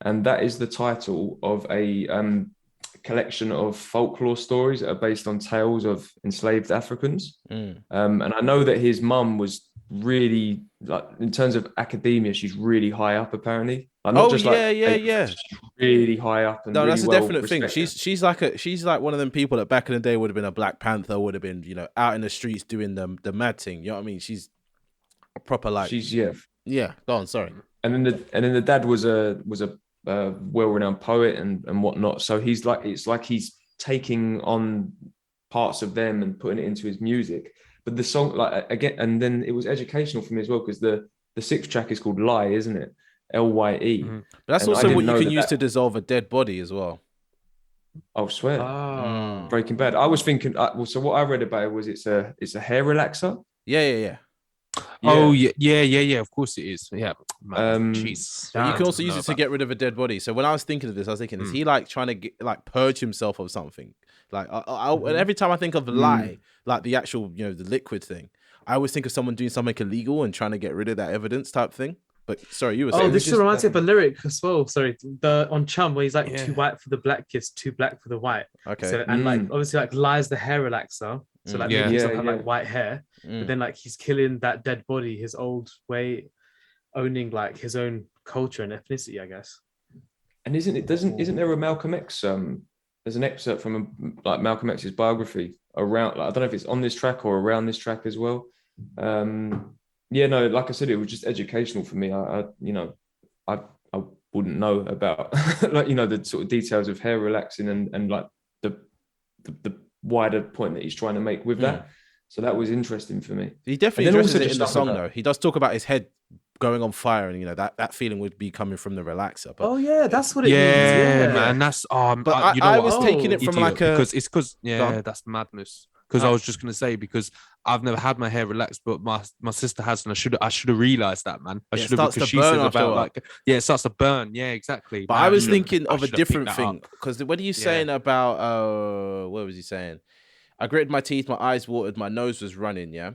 and that is the title of a collection of folklore stories that are based on tales of enslaved Africans. And I know that his mum was really, like, in terms of academia, she's really high up apparently. Like, not Oh, just like yeah. she's really high up and No, really that's a well definite thing. respected. She's like one of them people that back in the day would have been a Black Panther, would have been, out in the streets doing the mad thing. You know what I mean? She's a proper like She's yeah. Go on, sorry. and then the dad was a well-renowned poet and whatnot. So it's like he's taking on parts of them and putting it into his music. But the song, like, again, and then it was educational for me as well because the sixth track is called "Lie," isn't it? LYE. But that's And I also didn't what you know can that use that- to dissolve a dead body as well. I swear. Oh. Breaking Bad. I was thinking. So what I read about it was it's a hair relaxer. Yeah. Oh yeah. Of course it is. Yeah. Man, jeez. But you can also use No, it to get rid of a dead body. So when I was thinking of this, I was thinking, is he like trying to purge himself of something? Like, and every time I think of lie, like the actual, the liquid thing, I always think of someone doing something illegal and trying to get rid of that evidence type thing. But sorry, you were saying. Oh, this just, reminds me of a lyric as well. Sorry, the on Chum where he's like Yeah. too white for the black kids, too black for the white. Okay. So, and like obviously like Lie's the hair relaxer. So like Yeah. making himself Yeah, have yeah. like white hair, but then like he's killing that dead body his old way, owning like his own culture and ethnicity, I guess. And isn't there a Malcolm X? There's an excerpt from like Malcolm X's biography around. Like, I don't know if it's on this track or around this track as well. Yeah, no, like I said, it was just educational for me. I wouldn't know about like the sort of details of hair relaxing and like the wider point that he's trying to make with that. So that was interesting for me. He definitely And then addresses also it just in the stuff song about- though. He does talk about his head going on fire, and that feeling would be coming from the relaxer. But Oh yeah, that's what it Yeah, means. Yeah, man. That's But you know I what? was taking it Idiot, from like a. because Go on. that's madness. Because I was just gonna say because I've never had my hair relaxed, but my sister has, and I should have realized that, man. I Yeah, it should have starts because to she burn said after a about while. like it starts to burn. Yeah, exactly. But Man, I was should have- thinking I of a should have picked different that thing up. because what are you saying about? What was he saying? I gritted my teeth, my eyes watered, my nose was running. Yeah,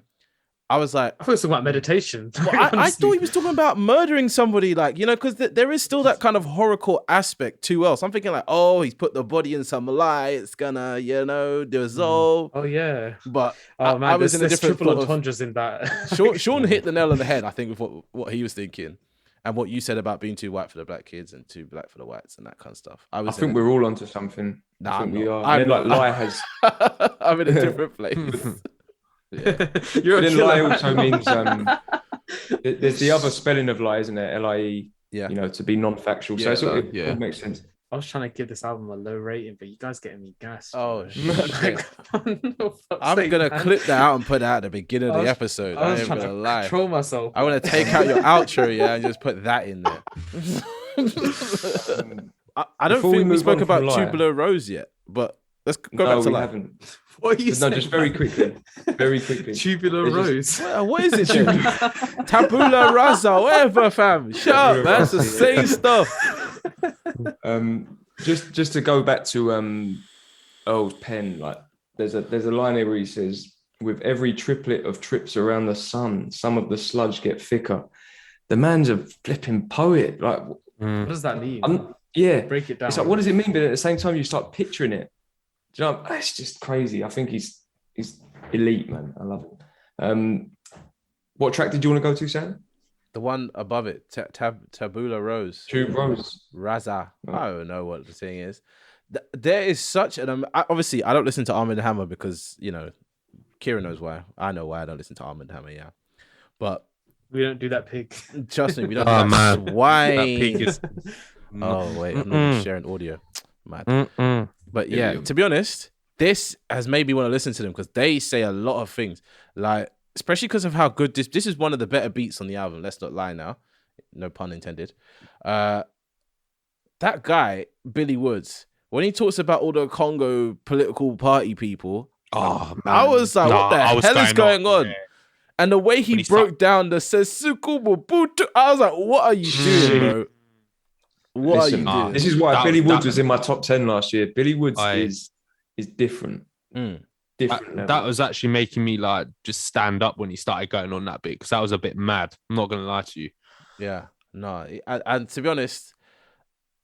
I was like, I thought it was talking about meditation. well, I thought he was talking about murdering somebody, like, because there is still that kind of horrorcore aspect to Earl. So I'm thinking like, oh, he's put the body in some lie, it's gonna, dissolve. Oh yeah. But Oh man, I was there's in a different triple thought of- entendres in that. Sean hit the nail on the head, I think, with what he was thinking. And what you said about being too white for the black kids and too black for the whites and that kind of stuff. I think we're all onto something. Nah, I think I'm we not. are. I'm And then, not. like, lie has. I'm in a different place. You're a But then killer, lie man. also means there's the other spelling of lie, isn't it? LIE. Yeah. You know, to be non-factual. Yeah, So it yeah. all makes sense. I was trying to give this album a low rating, but you guys getting me gassed. Oh, Like, shit. for fuck's I'm sake, going to man. clip that out and put that at the beginning of I the was- episode. I I was ain't trying going to to lie. control myself. I want to take out your outro, yeah, and just put that in there. I don't Before we think we move spoke on from about Lie- Tubular Rose yet, but let's go No, back to we Lie. haven't. What are you No, saying? just very quickly. Very quickly. Tubular It's just- Rose. Well, what is it? Tabula rasa, whatever, fam. Shut up, man. It's the same stuff. Just to go back to Earl's pen, like there's a line here where he says, "With every triplet of trips around the sun, some of the sludge get thicker." The man's a flipping poet. Like, What does that mean? yeah, Break it down. it's like, what does it mean? But at the same time, you start picturing it. Do you know? It's just crazy. I think he's elite, man. I love it. What track did you want to go to, Sam? The one above it, Tabula Rose. True Rose. Raza. I don't know what the thing is. There is such an... obviously, I don't listen to Arm & Hammer because, you know, Kieran knows why. I know why I don't listen to Arm & Hammer, yeah. But We don't do that pig. trust me, we don't Oh, do man. that. Why? That peak is. Oh, wait. I'm not even sharing audio. Mad. But yeah, Yeah. to be honest, this has made me want to listen to them because they say a lot of things. Like, especially because of how good this is one of the better beats on the album. Let's not lie now. No pun intended. That guy, Billy Woods, when he talks about all the Congo political party people, Oh, man. I was like, what the hell is going on? Yeah. And the way he When he broke down the Sesuku Mobutu, I was like, what are you doing, bro? What Listen, are you doing? this is why That- Billy Woods that- was in my top 10 last year. Billy Woods is different. Mm. Different. That level. was actually making me like just stand up when he started going on that bit because that was a bit mad. I'm not gonna lie to you. Yeah, no. And to be honest,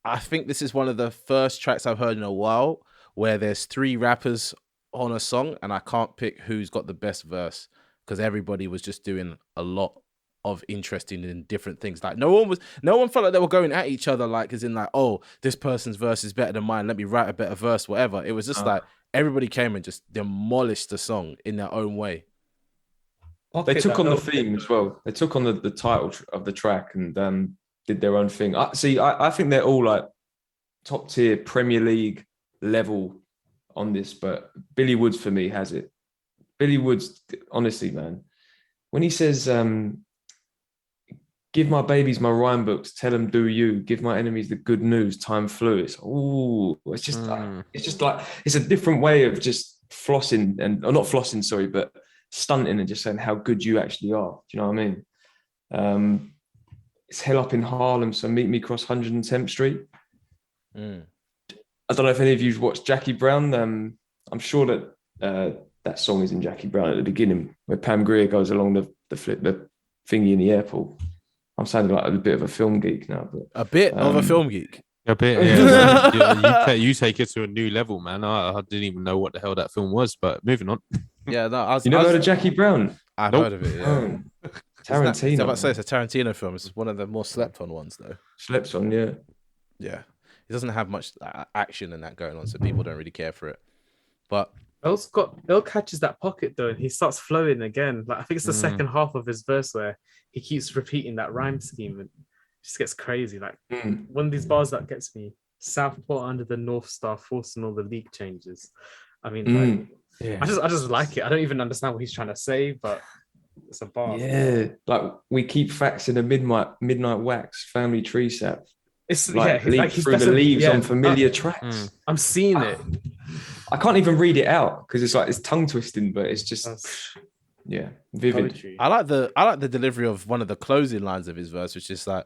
I think this is one of the first tracks I've heard in a while where there's 3 rappers on a song and I can't pick who's got the best verse because everybody was just doing a lot of interesting and different things. Like no one felt like they were going at each other, like as in like, oh, this person's verse is better than mine, let me write a better verse, whatever. It was just like everybody came and just demolished the song in their own way. They took on the theme as well. They took on the title of the track and did their own thing. I think they're all like top tier Premier League level on this, but Billy Woods for me has it. Billy Woods, honestly, man, when he says, "Give my babies my rhyme books, tell them do you. Give my enemies the good news. Time flew." It's just like it's a different way of just flossing or not flossing, sorry, but stunting and just saying how good you actually are. Do you know what I mean? It's hell up in Harlem, so meet me cross 110th Street. I don't know if any of you watched Jackie Brown. I'm sure that that song is in Jackie Brown at the beginning, where Pam Grier goes along the thingy in the airport. I'm sounding like a bit of a film geek now, but A bit of a film geek. A bit, yeah. you take it to a new level, man. I didn't even know what the hell that film was, but moving on. Yeah, no, you never heard of Jackie Brown? I've Nope. heard of it, yeah. Oh, I was about to Tarantino. say it's a Tarantino film. It's one of the more slept on ones, though. Slept on, yeah. Yeah, it doesn't have much action and that going on, so people don't really care for it. But Earl catches that pocket though, and he starts flowing again. Like I think it's the second half of his verse where he keeps repeating that rhyme scheme and it just gets crazy. Like one of these bars that gets me: Southport under the North Star, forcing all the league changes. I mean, like, I just like it. I don't even understand what he's trying to say, but it's a bar. Yeah, like we keep facts in a midnight wax, family tree sap. It's Like yeah, leap like through the leaves on familiar tracks. I'm seeing it. I can't even read it out because it's like it's tongue twisting, but it's just vivid. Poetry. I like the delivery of one of the closing lines of his verse, which is like,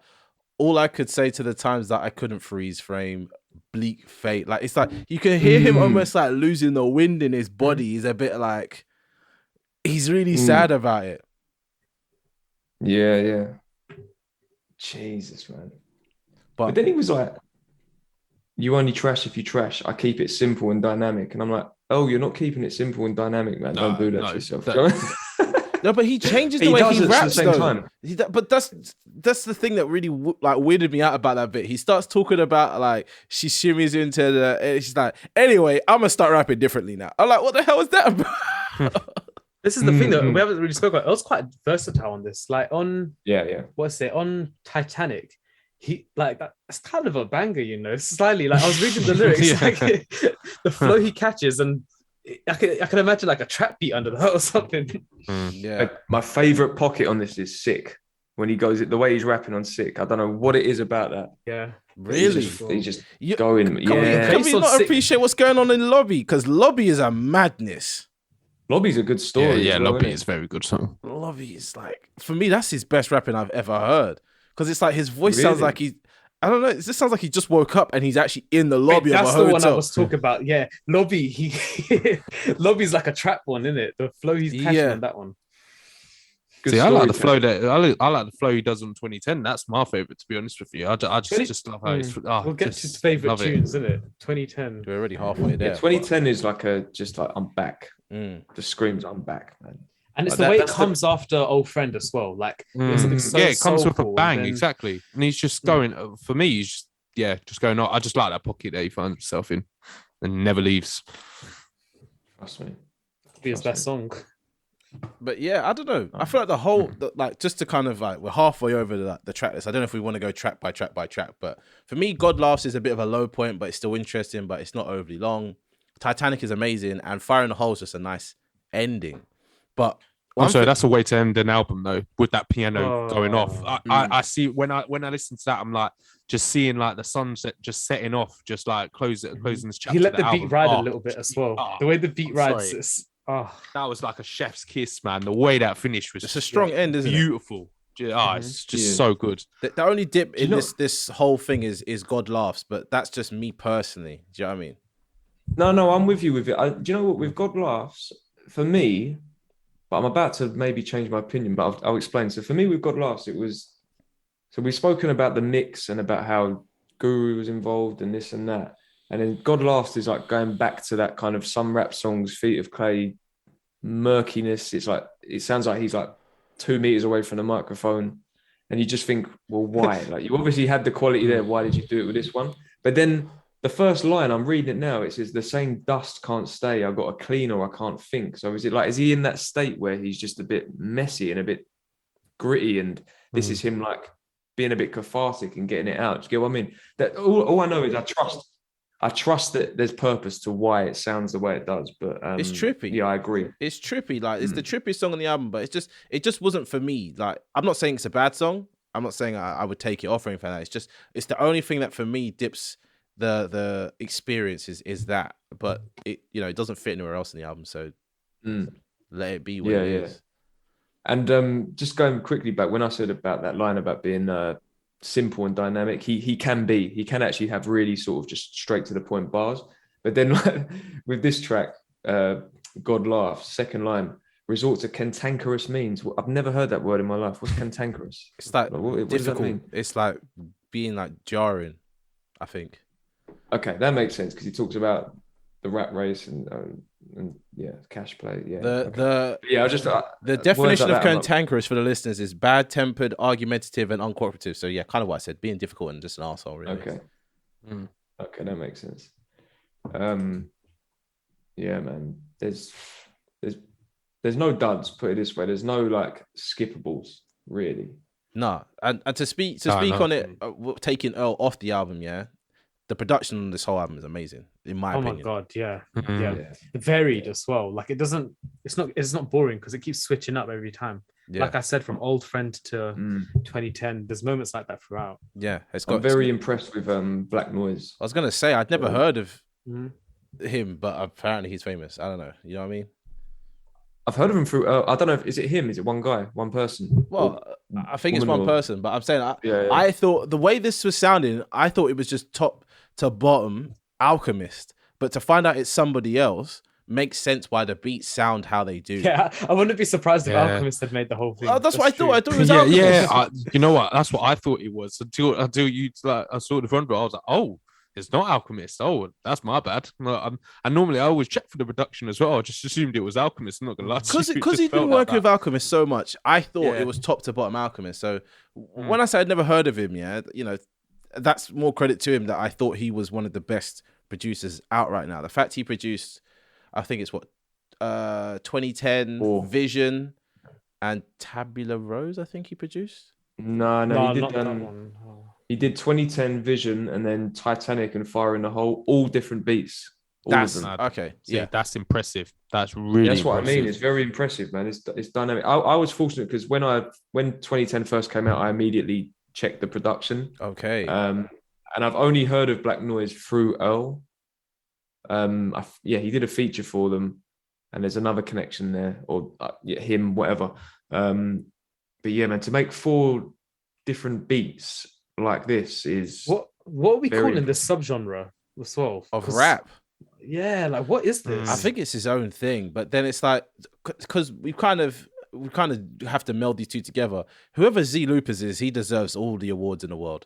all I could say to the times that I couldn't freeze frame, bleak fate. Like it's like you can hear him almost like losing the wind in his body. He's a bit like he's really sad about it. Yeah. Jesus, man. But then he was like, "You only trash if you trash. I keep it simple and dynamic." And I'm like, "Oh, you're not keeping it simple and dynamic, man. Don't do that to yourself." No, but he changes the He way does he at the raps same though. time. But that's the thing that really like weirded me out about that bit. He starts talking about like she shimmies into the. And she's like, anyway, I'm gonna start rapping differently now. I'm like, what the hell is that about? This is the thing that we haven't really spoken about. Earl's quite versatile on this. Like on what's it on Titanic? He like that's kind of a banger, you know. Slightly like I was reading the lyrics, like the flow he catches, and I can imagine like a trap beat under that or something. Yeah. Like, my favorite pocket on this is Sick. When he goes, the way he's rapping on Sick, I don't know what it is about that. Yeah, Really? He's just going. Can we not appreciate what's going on in Lobby? Because Lobby is a madness. Lobby's a good story. Yeah, as well, Lobby isn't is very good song. Lobby is like, for me, that's his best rapping I've ever heard. Because it's like his voice sounds like I don't know. It just sounds like he just woke up and he's actually in the lobby of a hotel. That's the one I was talking about. Yeah, Lobby. Lobby's like a trap one, isn't it? The flow he's catching on that one. Good See, I like the story, flow I like the flow he does on 2010. That's my favorite, to be honest with you. I just love how it's. We'll get to his favorite tunes, isn't it? 2010. We're already halfway there. 2010 is like I'm back. Mm. The screams, I'm back, man. And it's the way it comes after Old Friend as well. Like, it comes with a bang, exactly. And he's just going, for me, he's just going, I just like that pocket that he finds himself in and never leaves. Trust me. Be his best song. But yeah, I don't know. I feel like the whole, like, just to kind of like, we're halfway over the track list. I don't know if we want to go track by track by track, but for me, God Laughs is a bit of a low point, but it's still interesting, but it's not overly long. Titanic is amazing, and Fire in the Hole is just a nice ending. But also, that's a way to end an album though, with that piano going off. I see when I listen to that, I'm like just seeing like the sunset just setting off, just like closing this chapter. He let the beat ride a little bit as well. The way the beat rides is that was like a chef's kiss, man. The way that finished was it's a strong end, isn't beautiful. It's just so good. The only dip in this whole thing is God Laughs, but that's just me personally. Do you know what I mean? No, I'm with you with it. Do you know what? With God Laughs, for me, but I'm about to maybe change my opinion, but I'll explain. So for me, with God Laughs, it was, so we've spoken about the mix and about how Guru was involved and this and that. And then God Laughs is like going back to that kind of some rap songs, Feet of Clay, murkiness. It's like, it sounds like he's like 2 meters away from the microphone. And you just think, well, why? Like, you obviously had the quality there. Why did you do it with this one? But then the first line, I'm reading it now, it says, the same dust can't stay. I've got to clean or I can't think. So is he in that state where he's just a bit messy and a bit gritty? And this is him like being a bit cathartic and getting it out. Do you get what I mean? That all I know is I trust that there's purpose to why it sounds the way it does. But it's trippy. Yeah, I agree. It's trippy. Like, it's the trippiest song on the album, but it just wasn't for me. Like, I'm not saying it's a bad song. I'm not saying I would take it off or anything like that. It's the only thing that for me dips the experience is that, but it doesn't fit anywhere else in the album, so let it be what it is. And just going quickly back, when I said about that line about being simple and dynamic, he can actually have really sort of just straight to the point bars. But then with this track, God Laughs, second line, resort to cantankerous means. I've never heard that word in my life. What's cantankerous? It's like what does that mean? It's like being like jarring, I think. Okay, that makes sense because he talks about the rat race and cash play. Yeah, the definition of cantankerous for the listeners is bad-tempered, argumentative, and uncooperative. So yeah, kind of what I said, being difficult and just an arsehole, really. Okay, that makes sense. Yeah, man. There's no duds. Put it this way. There's no like skippables, really. No, and to speak on it, taking Earl off the album, yeah. The production on this whole album is amazing, in my opinion. Oh my god, yeah. Varied as well. Like it's not boring because it keeps switching up every time. Yeah. Like I said, from Old Friend to 2010, there's moments like that throughout. Yeah, I'm very impressed with Black Noise. I was gonna say I'd never heard of him, but apparently he's famous. I don't know. You know what I mean? I've heard of him through. I don't know if is it him? Is it one guy, one person? Well, I think it's one person, but I'm saying I thought the way this was sounding, I thought it was just top to bottom Alchemist, but to find out it's somebody else makes sense why the beats sound how they do. Yeah, I wouldn't be surprised if Alchemist had made the whole thing. Oh, that's what I thought. I thought it was Alchemist. You know what? That's what I thought it was until you like I saw the front row. I was like, oh, it's not Alchemist. Oh, that's my bad. No, and normally I always check for the production as well. I just assumed it was Alchemist. I'm not gonna lie to you. Because It he's just felt been like working with that. Alchemist so much, I thought Yeah. it was top to bottom Alchemist. So when I say I'd never heard of him, that's more credit to him that I thought he was one of the best producers out right now. The fact he produced, I think it's 2010 Vision and Tabula Rose, I think he produced. No, No, he did. not that one. Oh. He did 2010 Vision and then Titanic and Fire in the Hole, all different beats. All That's of them. okay. See, Yeah. that's impressive. That's really That's what I mean. impressive. It's very impressive, man. It's dynamic. I was fortunate because when 2010 first came out, I immediately checked the production. Okay. And I've only heard of Black Noise through Earl. He did a feature for them, and there's another connection there, or him, whatever. But yeah, man, to make 4 different beats like this is What are we very calling this subgenre as well? Of 'Cause- rap. Yeah, like what is this? I think it's his own thing, but then it's like because we kind of have to meld these two together. Whoever Z Loopers is, he deserves all the awards in the world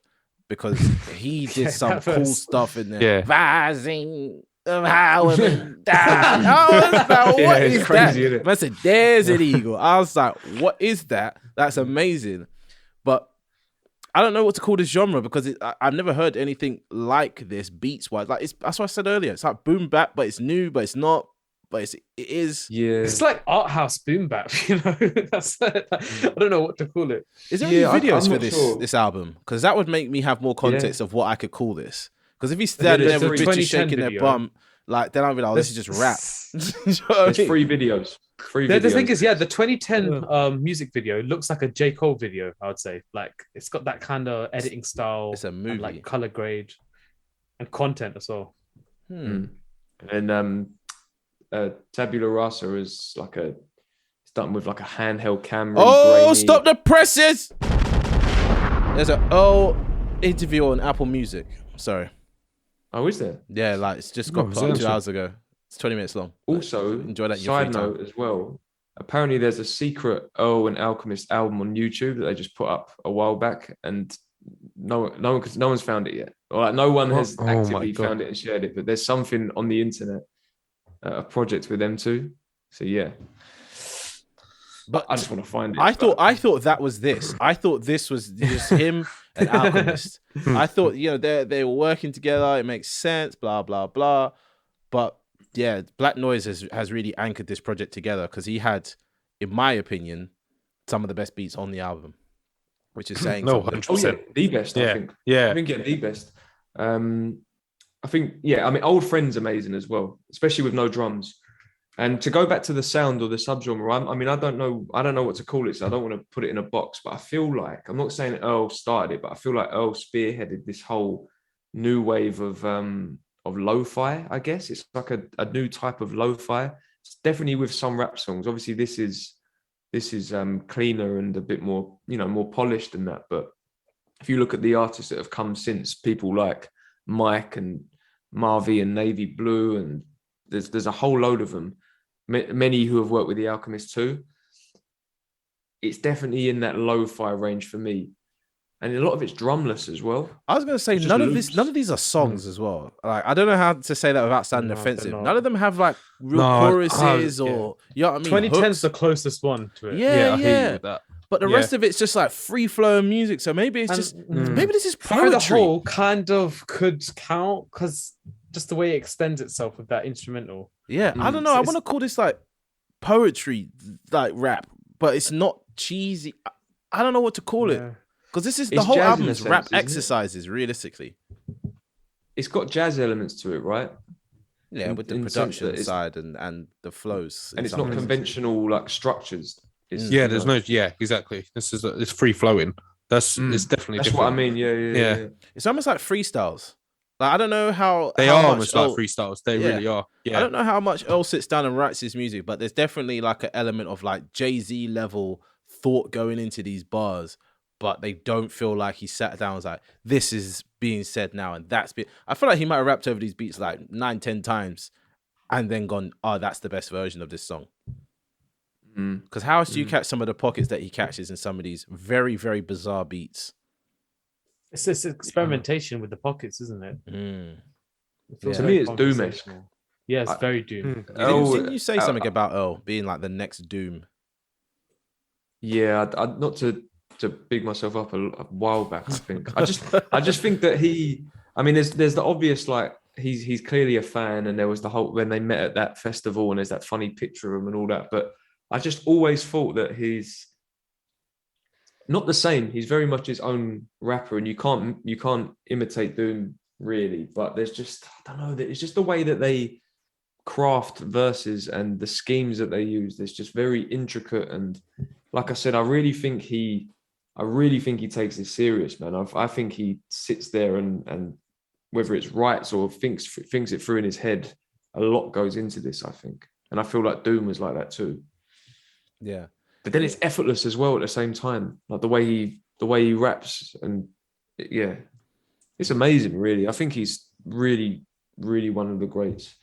because he did some that cool verse. stuff in there. Yeah. Rising of how women die. I was like, what it's is crazy, that? isn't it? Man said, "There's an eagle." I was like, what is that? That's amazing, but I don't know what to call this genre because I've never heard anything like this beats wise. Like that's what I said earlier. It's like boom bap, but it's new, but it's not. But it is. Yeah. It's like art house boom bap, you know. That's I don't know what to call it. Is there Yeah, any videos I'm for not sure. this album? Because that would make me have more context of what I could call this. Because if he's Yeah, standing there's there with the bitches 2010 shaking their video. bum, like then I'll be like, oh, this is just rap. You know what I There's mean? 3 videos. 3 The videos. thing is, the 2010 music video looks like a J. Cole video, I would say. Like it's got that kind of editing style. It's a and, movie. like color grade and content as well. And Tabula Rasa is like it's done with like a handheld camera. Oh, grainy. stop the presses! There's an interview on Apple Music. Sorry. Oh, is there? Yeah, like it's just got Oh, put up is 2 there? hours ago. It's 20 minutes long. Also, Enjoy that in your side free time. note as well. Apparently, there's a secret Earl and Alchemist album on YouTube that they just put up a while back, and no one's found it yet. Or like, no one has Oh my actively God. found it and shared it. But there's something on the internet, a project with them too. So yeah, But I just want to find it. I thought that was this. I thought this was just him and Alchemist. I thought, they were working together. It makes sense, blah, blah, blah. But yeah, Black Noise has really anchored this project together because he had, in my opinion, some of the best beats on the album, which is saying No, something. 100%. Oh yeah, the best. I Yeah, think. yeah. I think the best. I think I mean, Old Friend's amazing as well, especially with no drums. And to go back to the sound or the subgenre, I mean, I don't know what to call it, so I don't want to put it in a box. But I feel like I'm not saying Earl started it, but I feel like Earl spearheaded this whole new wave of lo-fi. I guess it's like a new type of lo-fi. It's definitely with some rap songs. Obviously, this is cleaner and a bit more more polished than that. But if you look at the artists that have come since, people like Mike and Marvy and Navy Blue, and there's a whole load of them. Many who have worked with the Alchemist too. It's definitely in that lo-fi range for me, and a lot of it's drumless as well. I was going to say Just none loops. of these are songs as well. Like I don't know how to say that without sounding No, offensive. they're not. None of them have like real No, choruses yeah. or you know what I mean. 2010's hooks. the closest one to it. Yeah, I hear you with that. But the Yeah. rest of it's just like free flowing music. So maybe it's And- just maybe this is Fire the poetry. Hole kind of could count because just the way it extends itself with that instrumental. Yeah, I don't know. I It's- want to call this like poetry, like rap, but it's not cheesy. I don't know what to call it Yeah. because this is the It's whole jazz in a album's sense, rap isn't it? exercises. Realistically, It's got jazz elements to it, right? yeah, In- with the in the sense production that it's- side and the flows, in And it's some not places. conventional like structures. It's, Yeah, you there's know, exactly. It's free flowing. It's definitely That's different. what I mean. Yeah. It's almost like freestyles. Like I don't know how They how are much almost like Earl- freestyles. They Yeah. really are. I Yeah. don't know how much Earl sits down and writes his music, but there's definitely like an element of like Jay-Z level thought going into these bars, but they don't feel like he sat down and was like, this is being said now and that's been. I feel like he might have rapped over these beats like 9-10 times and then gone, oh, that's the best version of this song. Because how else do you catch some of the pockets that he catches in some of these very, very bizarre beats? It's this experimentation with the pockets, isn't it? It feels Yeah. To very me, it's Doom-esque. conversational. Yeah, it's very Doom. Didn't you say something about Earl being like the next Doom? Yeah, not to big myself up a while back. I think I just think that I mean, there's the obvious, like he's clearly a fan, and there was the whole when they met at that festival, and there's that funny picture of him and all that. But I just always thought that he's not the same. He's very much his own rapper, and you can't imitate Doom really. But there's just, I don't know, it's just the way that they craft verses and the schemes that they use. It's just very intricate, and like I said, I really think he takes it serious, man. I think he sits there and whether it's right or thinks it through in his head, a lot goes into this, I think. And I feel like Doom was like that too. Yeah. But then it's effortless as well at the same time. Like the way he raps, and yeah. It's amazing, really. I think he's really, really one of the greats.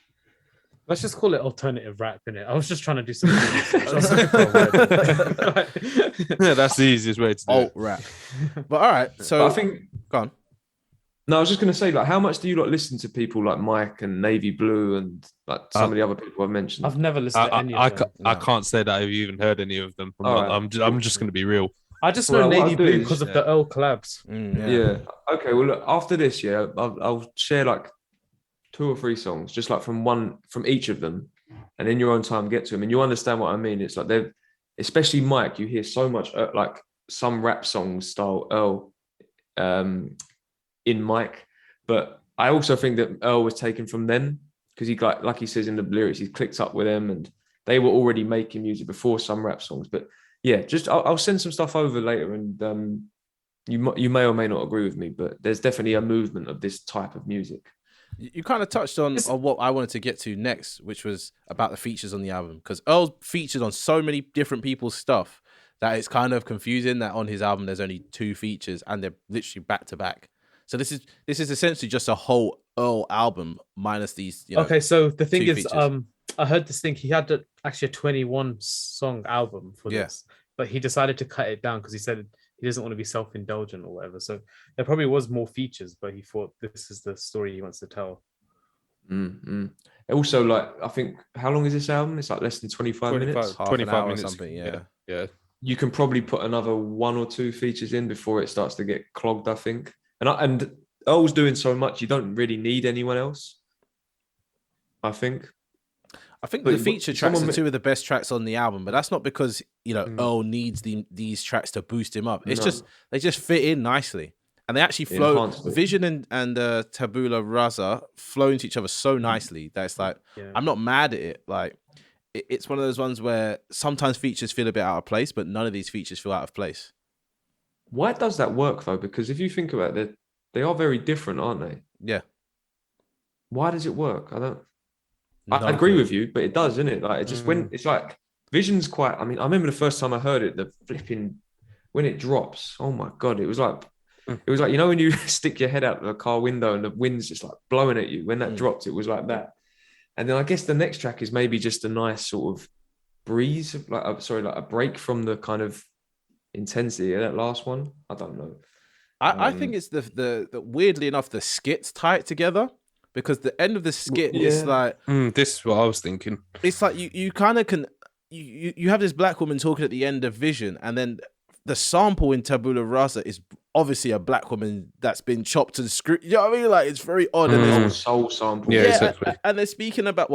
Let's just call it alternative rap, innit? I was just trying to do something. I was looking for a word. Yeah, that's the easiest way to do Alt it. rap. But all right, so But I think go on. No, I was just going to say, like, how much do you like listen to people like Mike and Navy Blue and like some of the other people I've mentioned? I've never listened to any of them. I can't say that I've even heard any of them. I'm just going to be real. I just know Well, what Navy I'll do Blue is- because of the Earl collabs. Yeah. Okay. Well, look, after this, yeah, I'll share like 2 or 3 songs, just like from each of them, and in your own time get to them, and you understand what I mean. It's like they've, especially Mike, you hear so much like some rap songs style Earl, in Mike, but I also think that Earl was taken from them because he like he says in the lyrics, he clicked up with them, and they were already making music before some rap songs. But yeah, just I'll send some stuff over later, and you may or may not agree with me, but there's definitely a movement of this type of music. You kind of touched on what I wanted to get to next, which was about the features on the album, because Earl featured on so many different people's stuff that it's kind of confusing that on his album there's only 2 features and they're literally back to back. So this is essentially just a whole Earl album minus these. Okay, so the thing 2 is, features. I heard this thing. He had actually a 21 song album for this, but he decided to cut it down because he said he doesn't want to be self-indulgent or whatever. So there probably was more features, but he thought this is the story he wants to tell. Mm-hmm. Also, like, I think, how long is this album? It's like less than 25 minutes. Half 25 an hour or minutes. something. Yeah. You can probably put another 1 or 2 features in before it starts to get clogged, I think. And Earl's doing so much, you don't really need anyone else, I think. I think But the feature tracks someone- are 2 of the best tracks on the album, but that's not because Earl needs these tracks to boost him up. It's No. just they just fit in nicely, and they actually It flow. enhanced it. Vision and Tabula Rasa flow into each other so nicely that it's like I'm not mad at it. Like it's one of those ones where sometimes features feel a bit out of place, but none of these features feel out of place. Why does that work, though? Because if you think about it, they are very different, aren't they? Yeah, Why does it work? I No agree clue. with you, but it does, isn't it? Like, it just when it's like Vision's quite. I mean, I remember the first time I heard it, the flipping when it drops. Oh my god, it was like when you stick your head out the car window and the wind's just like blowing at you. When that dropped, it was like that. And then I guess the next track is maybe just a nice sort of breeze, like a break from the kind of intensity of that last one. I don't know. I think it's the weirdly enough the skits tie it together. Because the end of the skit is like This is what I was thinking. it's like you kind of can you have this black woman talking at the end of Vision, and then the sample in Tabula Rasa is obviously a black woman that's been chopped and screwed. You know what I mean? Like it's very odd. And it's- Soul sample. Yeah, exactly. and they're speaking about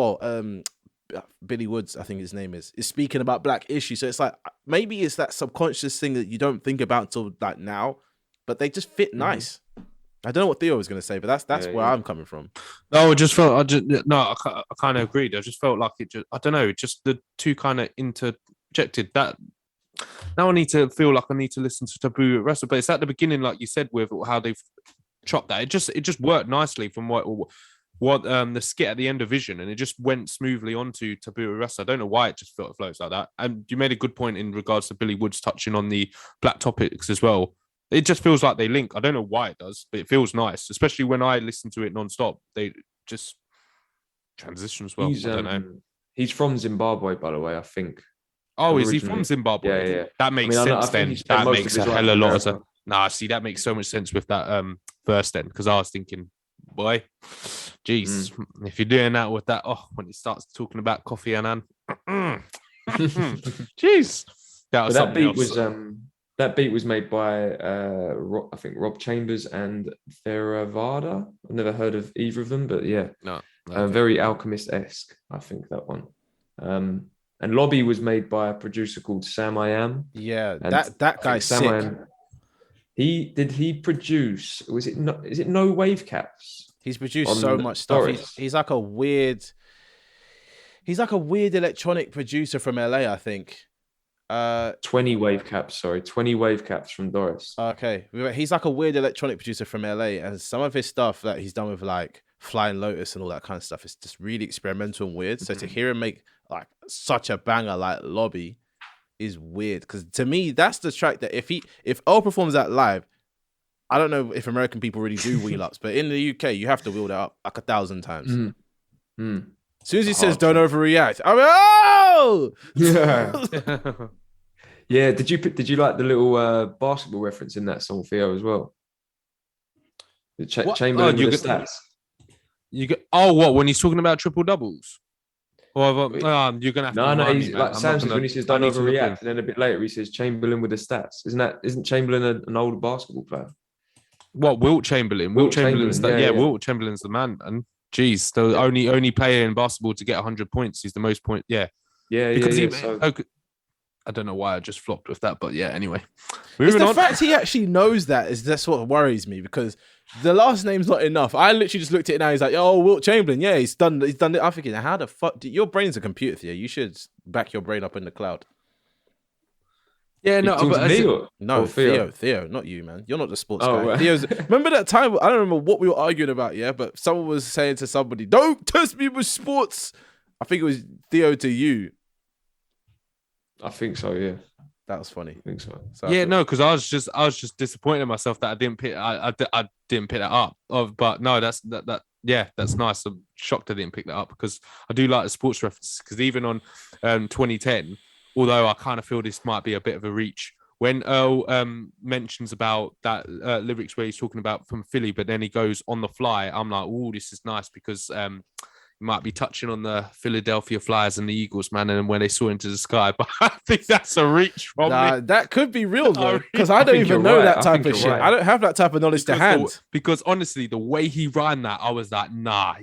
Billy Woods, I think his name is speaking about black issues. So it's like maybe it's that subconscious thing that you don't think about until like now, but they just fit nice. I don't know what Theo was going to say, but that's where I'm coming from. No, I kind of agreed. I just felt like it just, I don't know, just the 2 kind of interjected that. Now I need to feel like I need to listen to Taboo Wrestle, but it's at the beginning, like you said, with how they've chopped that. It just worked nicely from what the skit at the end of Vision, and it just went smoothly onto Taboo Wrestle. I don't know why it just flows like that. And you made a good point in regards to Billy Woods touching on the black topics as well. It just feels like they link. I don't know why it does, but it feels nice, especially when I listen to it non-stop. They just transition as well. He's, I don't know. He's from Zimbabwe, by the way, I think. Oh, is he originally. from Zimbabwe? Yeah. That makes I sense think then. he spent That most makes of a his life hell of a in lot of America. Nah, see, that makes so much sense with that verse then, because I was thinking, boy, jeez, if you're doing that with that, when it starts talking about Kofi Annan, jeez, that was But something else. that beat was made by I think Rob Chambers and Theravada. I've never heard of either of them, but yeah, No, very Alchemist-esque, I think that one. And Lobby was made by a producer called Sam I Am. Yeah, And that guy's Sam sick. I Am, he produce? Is it No Wave Caps? He's produced on so much stuff. Doris? He's like a weird electronic producer from LA, I think. 20 Wave Caps from Doris. Okay, he's like a weird electronic producer from LA, and some of his stuff that he's done with like Flying Lotus and all that kind of stuff is just really experimental and weird. So to hear him make like such a banger like Lobby is weird, because to me that's the track that if Earl performs that live, I don't know if American people really do wheel ups, but in the UK you have to wheel that up like 1,000 times. As soon as he says "don't overreact," I'm like, oh Yeah. Yeah. Did you like the little basketball reference in that song, Theo, as well? The Chamberlain with the stats. What, when he's talking about triple doubles? Or you're gonna have to. No. remind He's me, man. like Sam says when he says "don't overreact," and then a bit later he says Chamberlain with the stats. Isn't Chamberlain an old basketball player? What, Wilt Chamberlain? Wilt Chamberlain's yeah. Wilt Chamberlain's the man. And jeez, the only player in basketball to get 100 points. He's the most point. Yeah. Because I don't know why I just flopped with that, but yeah. Anyway, it's the fact he actually knows that's what worries me, because the last name's not enough. I literally just looked at it now. He's like, "Oh, Wilt Chamberlain, yeah, he's done it." I'm thinking, how the fuck? Your brain's a computer, Theo. You should back your brain up in the cloud. Yeah, no, but Theo, not you, man. You're not the sports guy. Right. Remember that time? I don't remember what we were arguing about, yeah, but someone was saying to somebody, "Don't test me with sports." I think it was Theo to you. I think so. Yeah, that was funny. I think so. Because I was just disappointed in myself that I didn't pick. I didn't pick that up. But no, that's nice. I'm shocked I didn't pick that up, because I do like the sports references. Because even on 2010. Although I kind of feel this might be a bit of a reach, when Earl mentions about that lyrics where he's talking about from Philly, but then he goes on the fly, I'm like, oh, this is nice, because he might be touching on the Philadelphia Flyers and the Eagles, man, and when they saw into the sky. But I think that's a reach from me. That could be real, though, because I don't even know that type of shit. I don't have that type of knowledge to hand. Because honestly, the way he rhymed that, I was like, nah,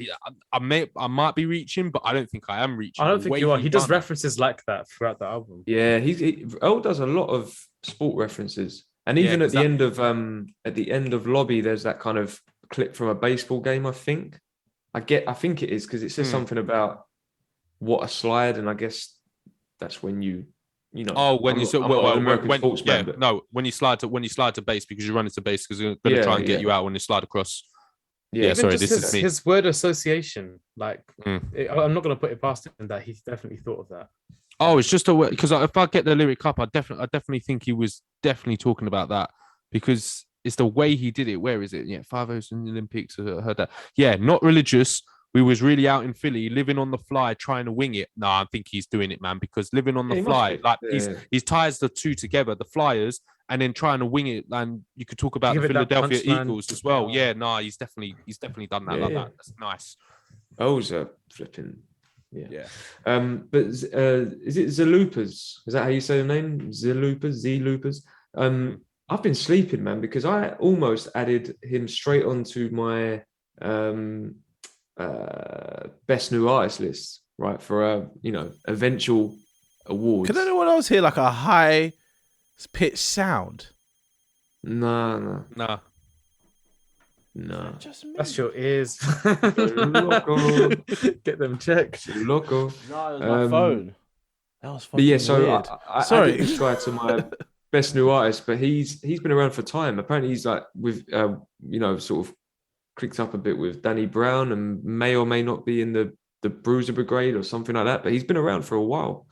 I might be reaching, but I don't think I am reaching. I don't think you are. He does references like that throughout the album. Yeah, Earl does a lot of sport references, and even at the end of Lobby, there's that kind of clip from a baseball game. I think it is, because it says something about what a slide, and I guess that's when you know. Oh, when you when you slide to base, because you run into base, because they're going to try and get you out when you slide across. Yeah, sorry, this is me. His word association, like I'm not going to put it past him that he's definitely thought of that. Oh, it's just a word, because if I get the lyric up, I definitely think he was definitely talking about that, because it's the way he did it. Where is it? Yeah, 5-0s in the Olympics. I heard that. Yeah, not religious. We was really out in Philly, living on the fly, trying to wing it. No, I think he's doing it, man, because living on the fly, like he's ties the two together, the Flyers, and then trying to wing it. And you could talk about the Philadelphia Eagles as well. Yeah, no, he's definitely done that like that. That's nice. O's are flipping. Yeah. But is it Zalupas? Is that how you say the name? Z-Loopers? I've been sleeping, man, because I almost added him straight onto my best new artist list, right, for a eventual awards. Could anyone else hear like a high pitched sound? No. Just me. That's your ears. Loco. Get them checked. Loco. No, it was my phone. That was fucking weird. I sorry. added this guy to my best new artist, but he's been around for time. Apparently he's like with sort of clicked up a bit with Danny Brown, and may or may not be in the Bruiser Brigade or something like that, but he's been around for a while.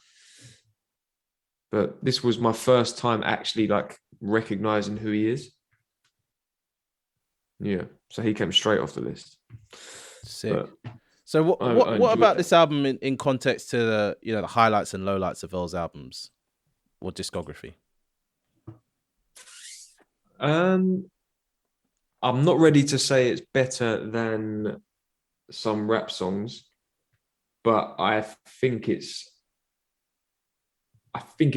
But this was my first time actually like recognizing who he is. Yeah, so he came straight off the list. Sick. But so what about this album in context to the highlights and lowlights of Earl's albums or discography? I'm not ready to say it's better than some rap songs, but I think it's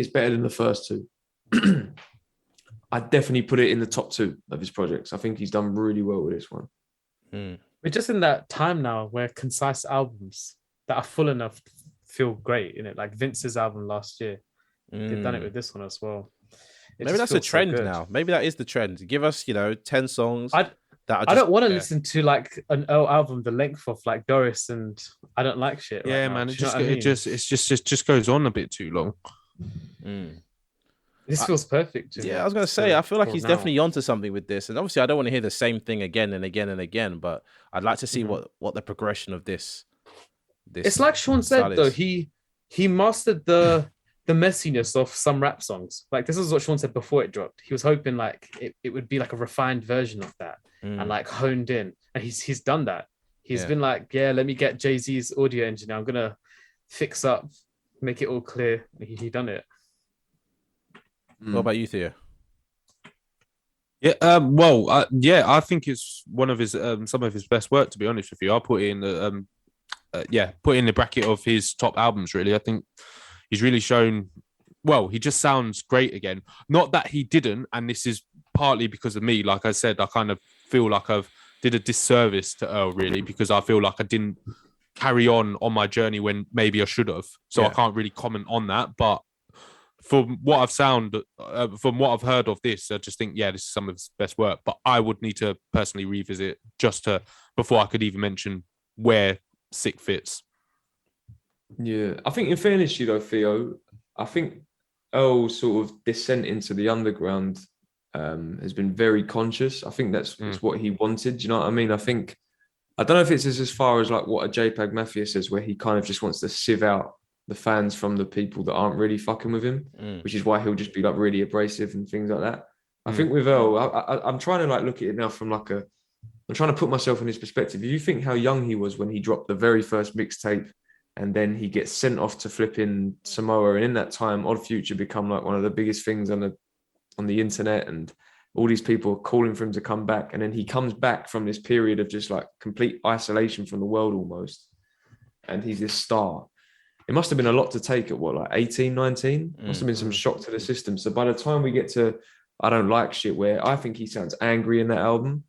better than the first two. I definitely put it in the top 2 of his projects. I think he's done really well with this one. We're just in that time now where concise albums that are full enough feel great in it. Like Vince's album last year, they've done it with this one as well. Maybe that's a trend now. Maybe that is the trend. Give us, 10 songs. I don't want to listen to like an Earl album the length of like Doris, and I don't like shit. Yeah, right man. now. It just goes on a bit too long. This feels perfect. To me. I was gonna say, I feel like he's now. definitely onto something with this, and obviously, I don't want to hear the same thing again and again and again. But I'd like to see what the progression of this. It's like Sean said though. He mastered the messiness of some rap songs. Like this is what Sean said before it dropped. He was hoping like it would be like a refined version of that and like honed in, and he's done that. He's been like, yeah, let me get Jay-Z's audio engineer. I'm gonna fix up, make it all clear. He done it. What about you, Theo? Yeah, I think it's one of his some of his best work. To be honest with you, I'll put it in the put it in the bracket of his top albums. Really, I think he's really shown. Well, he just sounds great again. Not that he didn't, and this is partly because of me. Like I said, I kind of feel like I've did a disservice to Earl, really, because I feel like I didn't carry on my journey when maybe I should have. So I can't really comment on that, but. From what I've heard of this, I just think, this is some of his best work. But I would need to personally revisit before I could even mention where Sick fits. Yeah, I think in fairness to you though, Theo, I think Earl's sort of descent into the underground has been very conscious. I think that's what he wanted. Do you know what I mean? I don't know if it's as far as like what a JPEG Mafia says, where he kind of just wants to sieve out the fans from the people that aren't really fucking with him, which is why he'll just be like really abrasive and things like that. I think with Earl, I'm trying to like look at it now from like I'm trying to put myself in his perspective. If you think how young he was when he dropped the very first mixtape, and then he gets sent off to flipping Samoa, and in that time, Odd Future become like one of the biggest things on the internet, and all these people are calling for him to come back, and then he comes back from this period of just like complete isolation from the world almost, and he's this star. It must have been a lot to take at 18, 19? Must have been some shock to the system. So by the time we get to I Don't Like Shit, where I think he sounds angry in that album,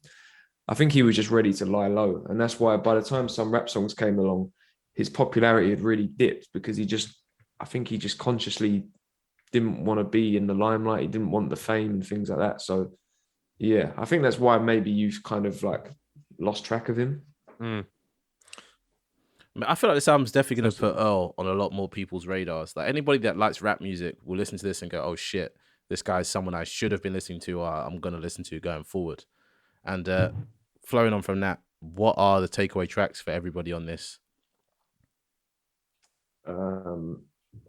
I think he was just ready to lie low. And that's why by the time some rap songs came along, his popularity had really dipped, because I think he just consciously didn't want to be in the limelight. He didn't want the fame and things like that. So yeah, I think that's why maybe you've kind of like lost track of him. I feel like this album's definitely going to put Earl on a lot more people's radars. Like anybody that likes rap music will listen to this and go, "Oh shit, this guy's someone I should have been listening to, or I'm going to listen to going forward." And flowing on from that, what are the takeaway tracks for everybody on this? I'm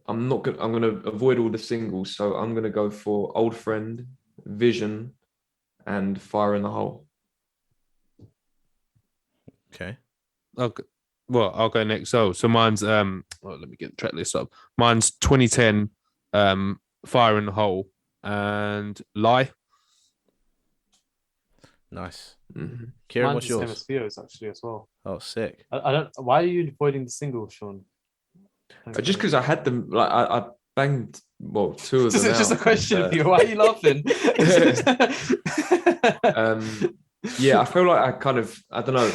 going to avoid all the singles, so I'm going to go for Old Friend, Vision, and Fire in the Hole. Okay. Well, I'll go next. So mine's let me get the track list up. Mine's 2010, Fire in the Hole, and Lie. Nice. Mm-hmm. Kieran, Mine's what's the same yours? as Theo's actually as well. Oh, sick. I don't. Why are you avoiding the single, Sean? Just because I had them, like I banged two of them. It's just a question, Theo. Why are you laughing? I feel like I don't know.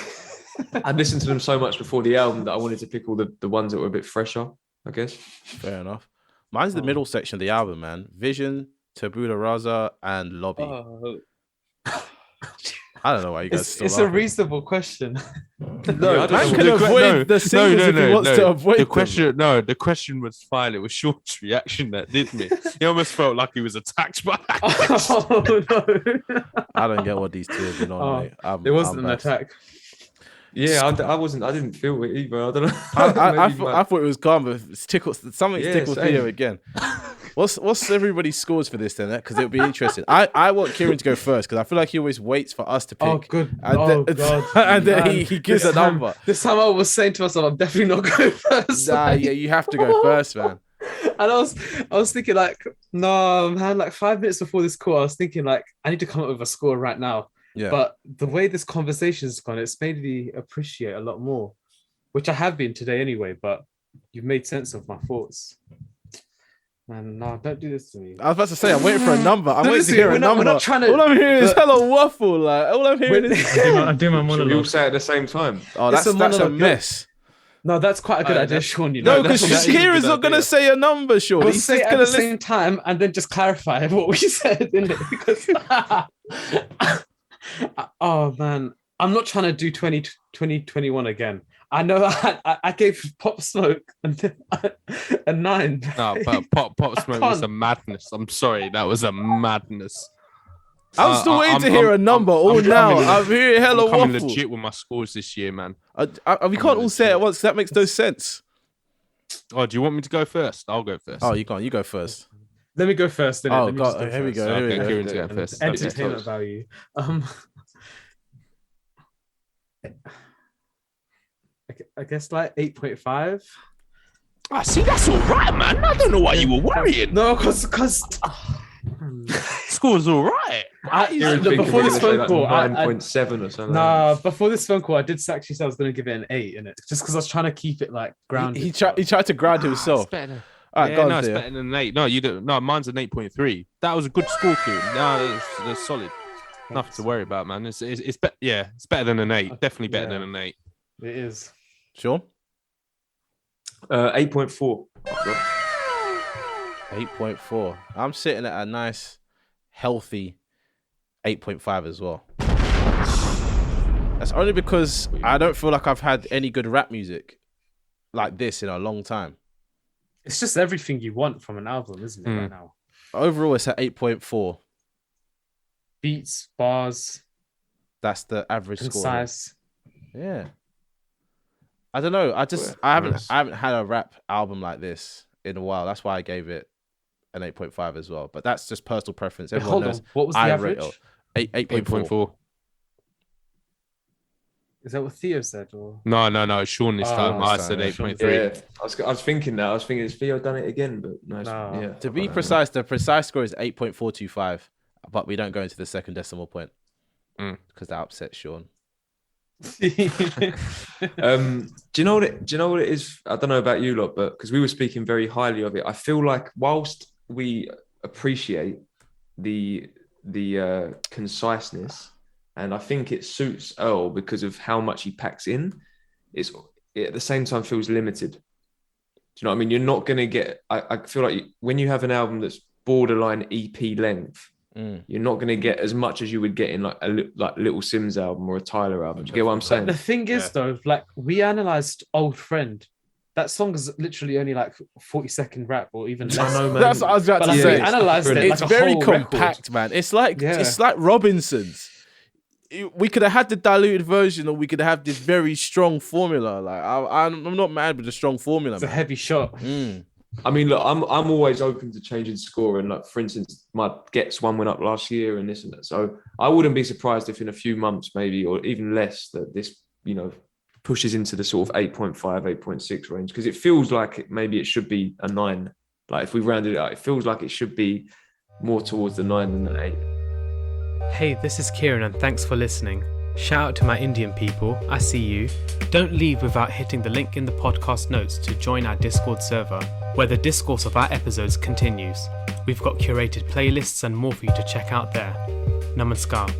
I'd listened to them so much before the album that I wanted to pick all the ones that were a bit fresher, I guess. Fair enough. Mine's the middle section of the album, man. Vision, Tabula Rasa, and Lobby. I don't know why you guys still It's laughing. a reasonable question. No, man can avoid the singles if he wants to avoid the them. question. No, the question was fine. It was Sean's reaction that did me. He almost felt like he was attacked by. Oh no! I don't get what these two have been on, mate. It wasn't an attack. Yeah, I wasn't. I didn't feel it either. I don't know. I thought it was calm, but it's tickled. Something's tickled same. Theo again. What's everybody's scores for this then? Because it'll be interesting. I want Kieran to go first because I feel like he always waits for us to pick. Oh, good. And God. and then he gives a number. This time I was saying to myself, I'm definitely not going first. Nah, yeah, you have to go first, man. And I was thinking like, no, man, like 5 minutes before this call, I was thinking like, I need to come up with a score right now. Yeah. But the way this conversation's gone, it's made me appreciate a lot more, which I have been today anyway, but you've made sense of my thoughts. Man, no, don't do this to me. I was about to say, I'm waiting for a number. I'm waiting to Listen, hear a we're not number. trying to- All I'm hearing is hella waffle. Like, all I'm hearing is. I'm doing my Should we all monologue. say it at the same time? Oh, It's that's a a monologue. mess. No, that's quite a good idea, that's- Sean. You No, know, because that is a Kieran's good not going to idea. say a number, Sean. we'll He's say just it at going the to listen. same time and then just clarify what we said, innit? Because oh man, I'm not trying to do 2021 again. I know I gave Pop Smoke a 9. No, but Pop Smoke was can't. a madness. I'm sorry, that was a madness. I'm still waiting to hear a number all I'm now. coming- I'm hearing hella I'm coming waffle. legit with my scores this year, man. We can't all say it at once. That makes no sense. Oh, do you want me to go first? I'll go first. Oh, you can't. You go first. Let me go first. Innit? Oh, Let me just God. Here we first. go. Here we Okay, go. Kieran's going first. Entertainment Okay. value. I guess like 8.5. Ah, see, that's all right, man. I don't know why you were worrying. No, because Score's all right. before this phone call, 9.7 or something. nah, before this phone call, I did actually say I was going to give it an 8 in it, just because I was trying to keep it like grounded. He tried to ground himself. It's better. All right, Yeah, go no, on, it's Theo. better than an 8. No, you don't. No, mine's an 8.3. That was a good score, Kieran. No, that's solid. Nothing to worry about, man. It's better than an 8. Definitely better Yeah. than an 8. It is. Sean? 8.4. 8.4. I'm sitting at a nice, healthy 8.5 as well. That's only because I don't feel like I've had any good rap music like this in a long time. It's just everything you want from an album, isn't it? Right now, Overall, it's at 8.4. beats, bars, That's the average score. concise. Yeah. I don't know. I haven't had a rap album like this in a while. That's why I gave it an 8.5 as well. But that's just personal preference. Wait, Everyone hold knows on. What was the I rate average? 8.4. 8.4. Is that what Theo said? Or No. Sean this time. Oh, I this said time, 8.3. Yeah, I was thinking that. I was thinking, has Theo done it again? But no, No. yeah. To be precise, the precise score is 8.425, but we don't go into the second decimal point because that upsets Sean. Do you know what it is? I don't know about you lot, but because we were speaking very highly of it, I feel like whilst we appreciate the conciseness, and I think it suits Earl because of how much he packs in, it at the same time feels limited. Do you know what I mean? You're not going to get. I feel like when you have an album that's borderline EP length, you're not going to get as much as you would get in like Little Sims album or a Tyler album. Do you get what I'm saying? the thing is, though, like we analyzed Old Friend. That song is literally only like 40-second rap or even less. That's what I was about But to like, say. we analyzed it. It's like a very whole compact, record. man. It's like Yeah. Robinsons. We could have had the diluted version, or we could have this very strong formula. Like I'm not mad with the strong formula. It's a Man. heavy shot. I mean, look, I'm always open to changing score, and like for instance, my Gets one went up last year, and this and that. So I wouldn't be surprised if in a few months, maybe or even less, that this pushes into the sort of 8.5, 8.6 range, because it feels like maybe it should be a 9. Like if we rounded it out, it feels like it should be more towards the 9 than the 8. Hey, this is Kieran and thanks for listening. Shout out to my Indian people, I see you. Don't leave without hitting the link in the podcast notes to join our Discord server, where the discourse of our episodes continues. We've got curated playlists and more for you to check out there. Namaskar.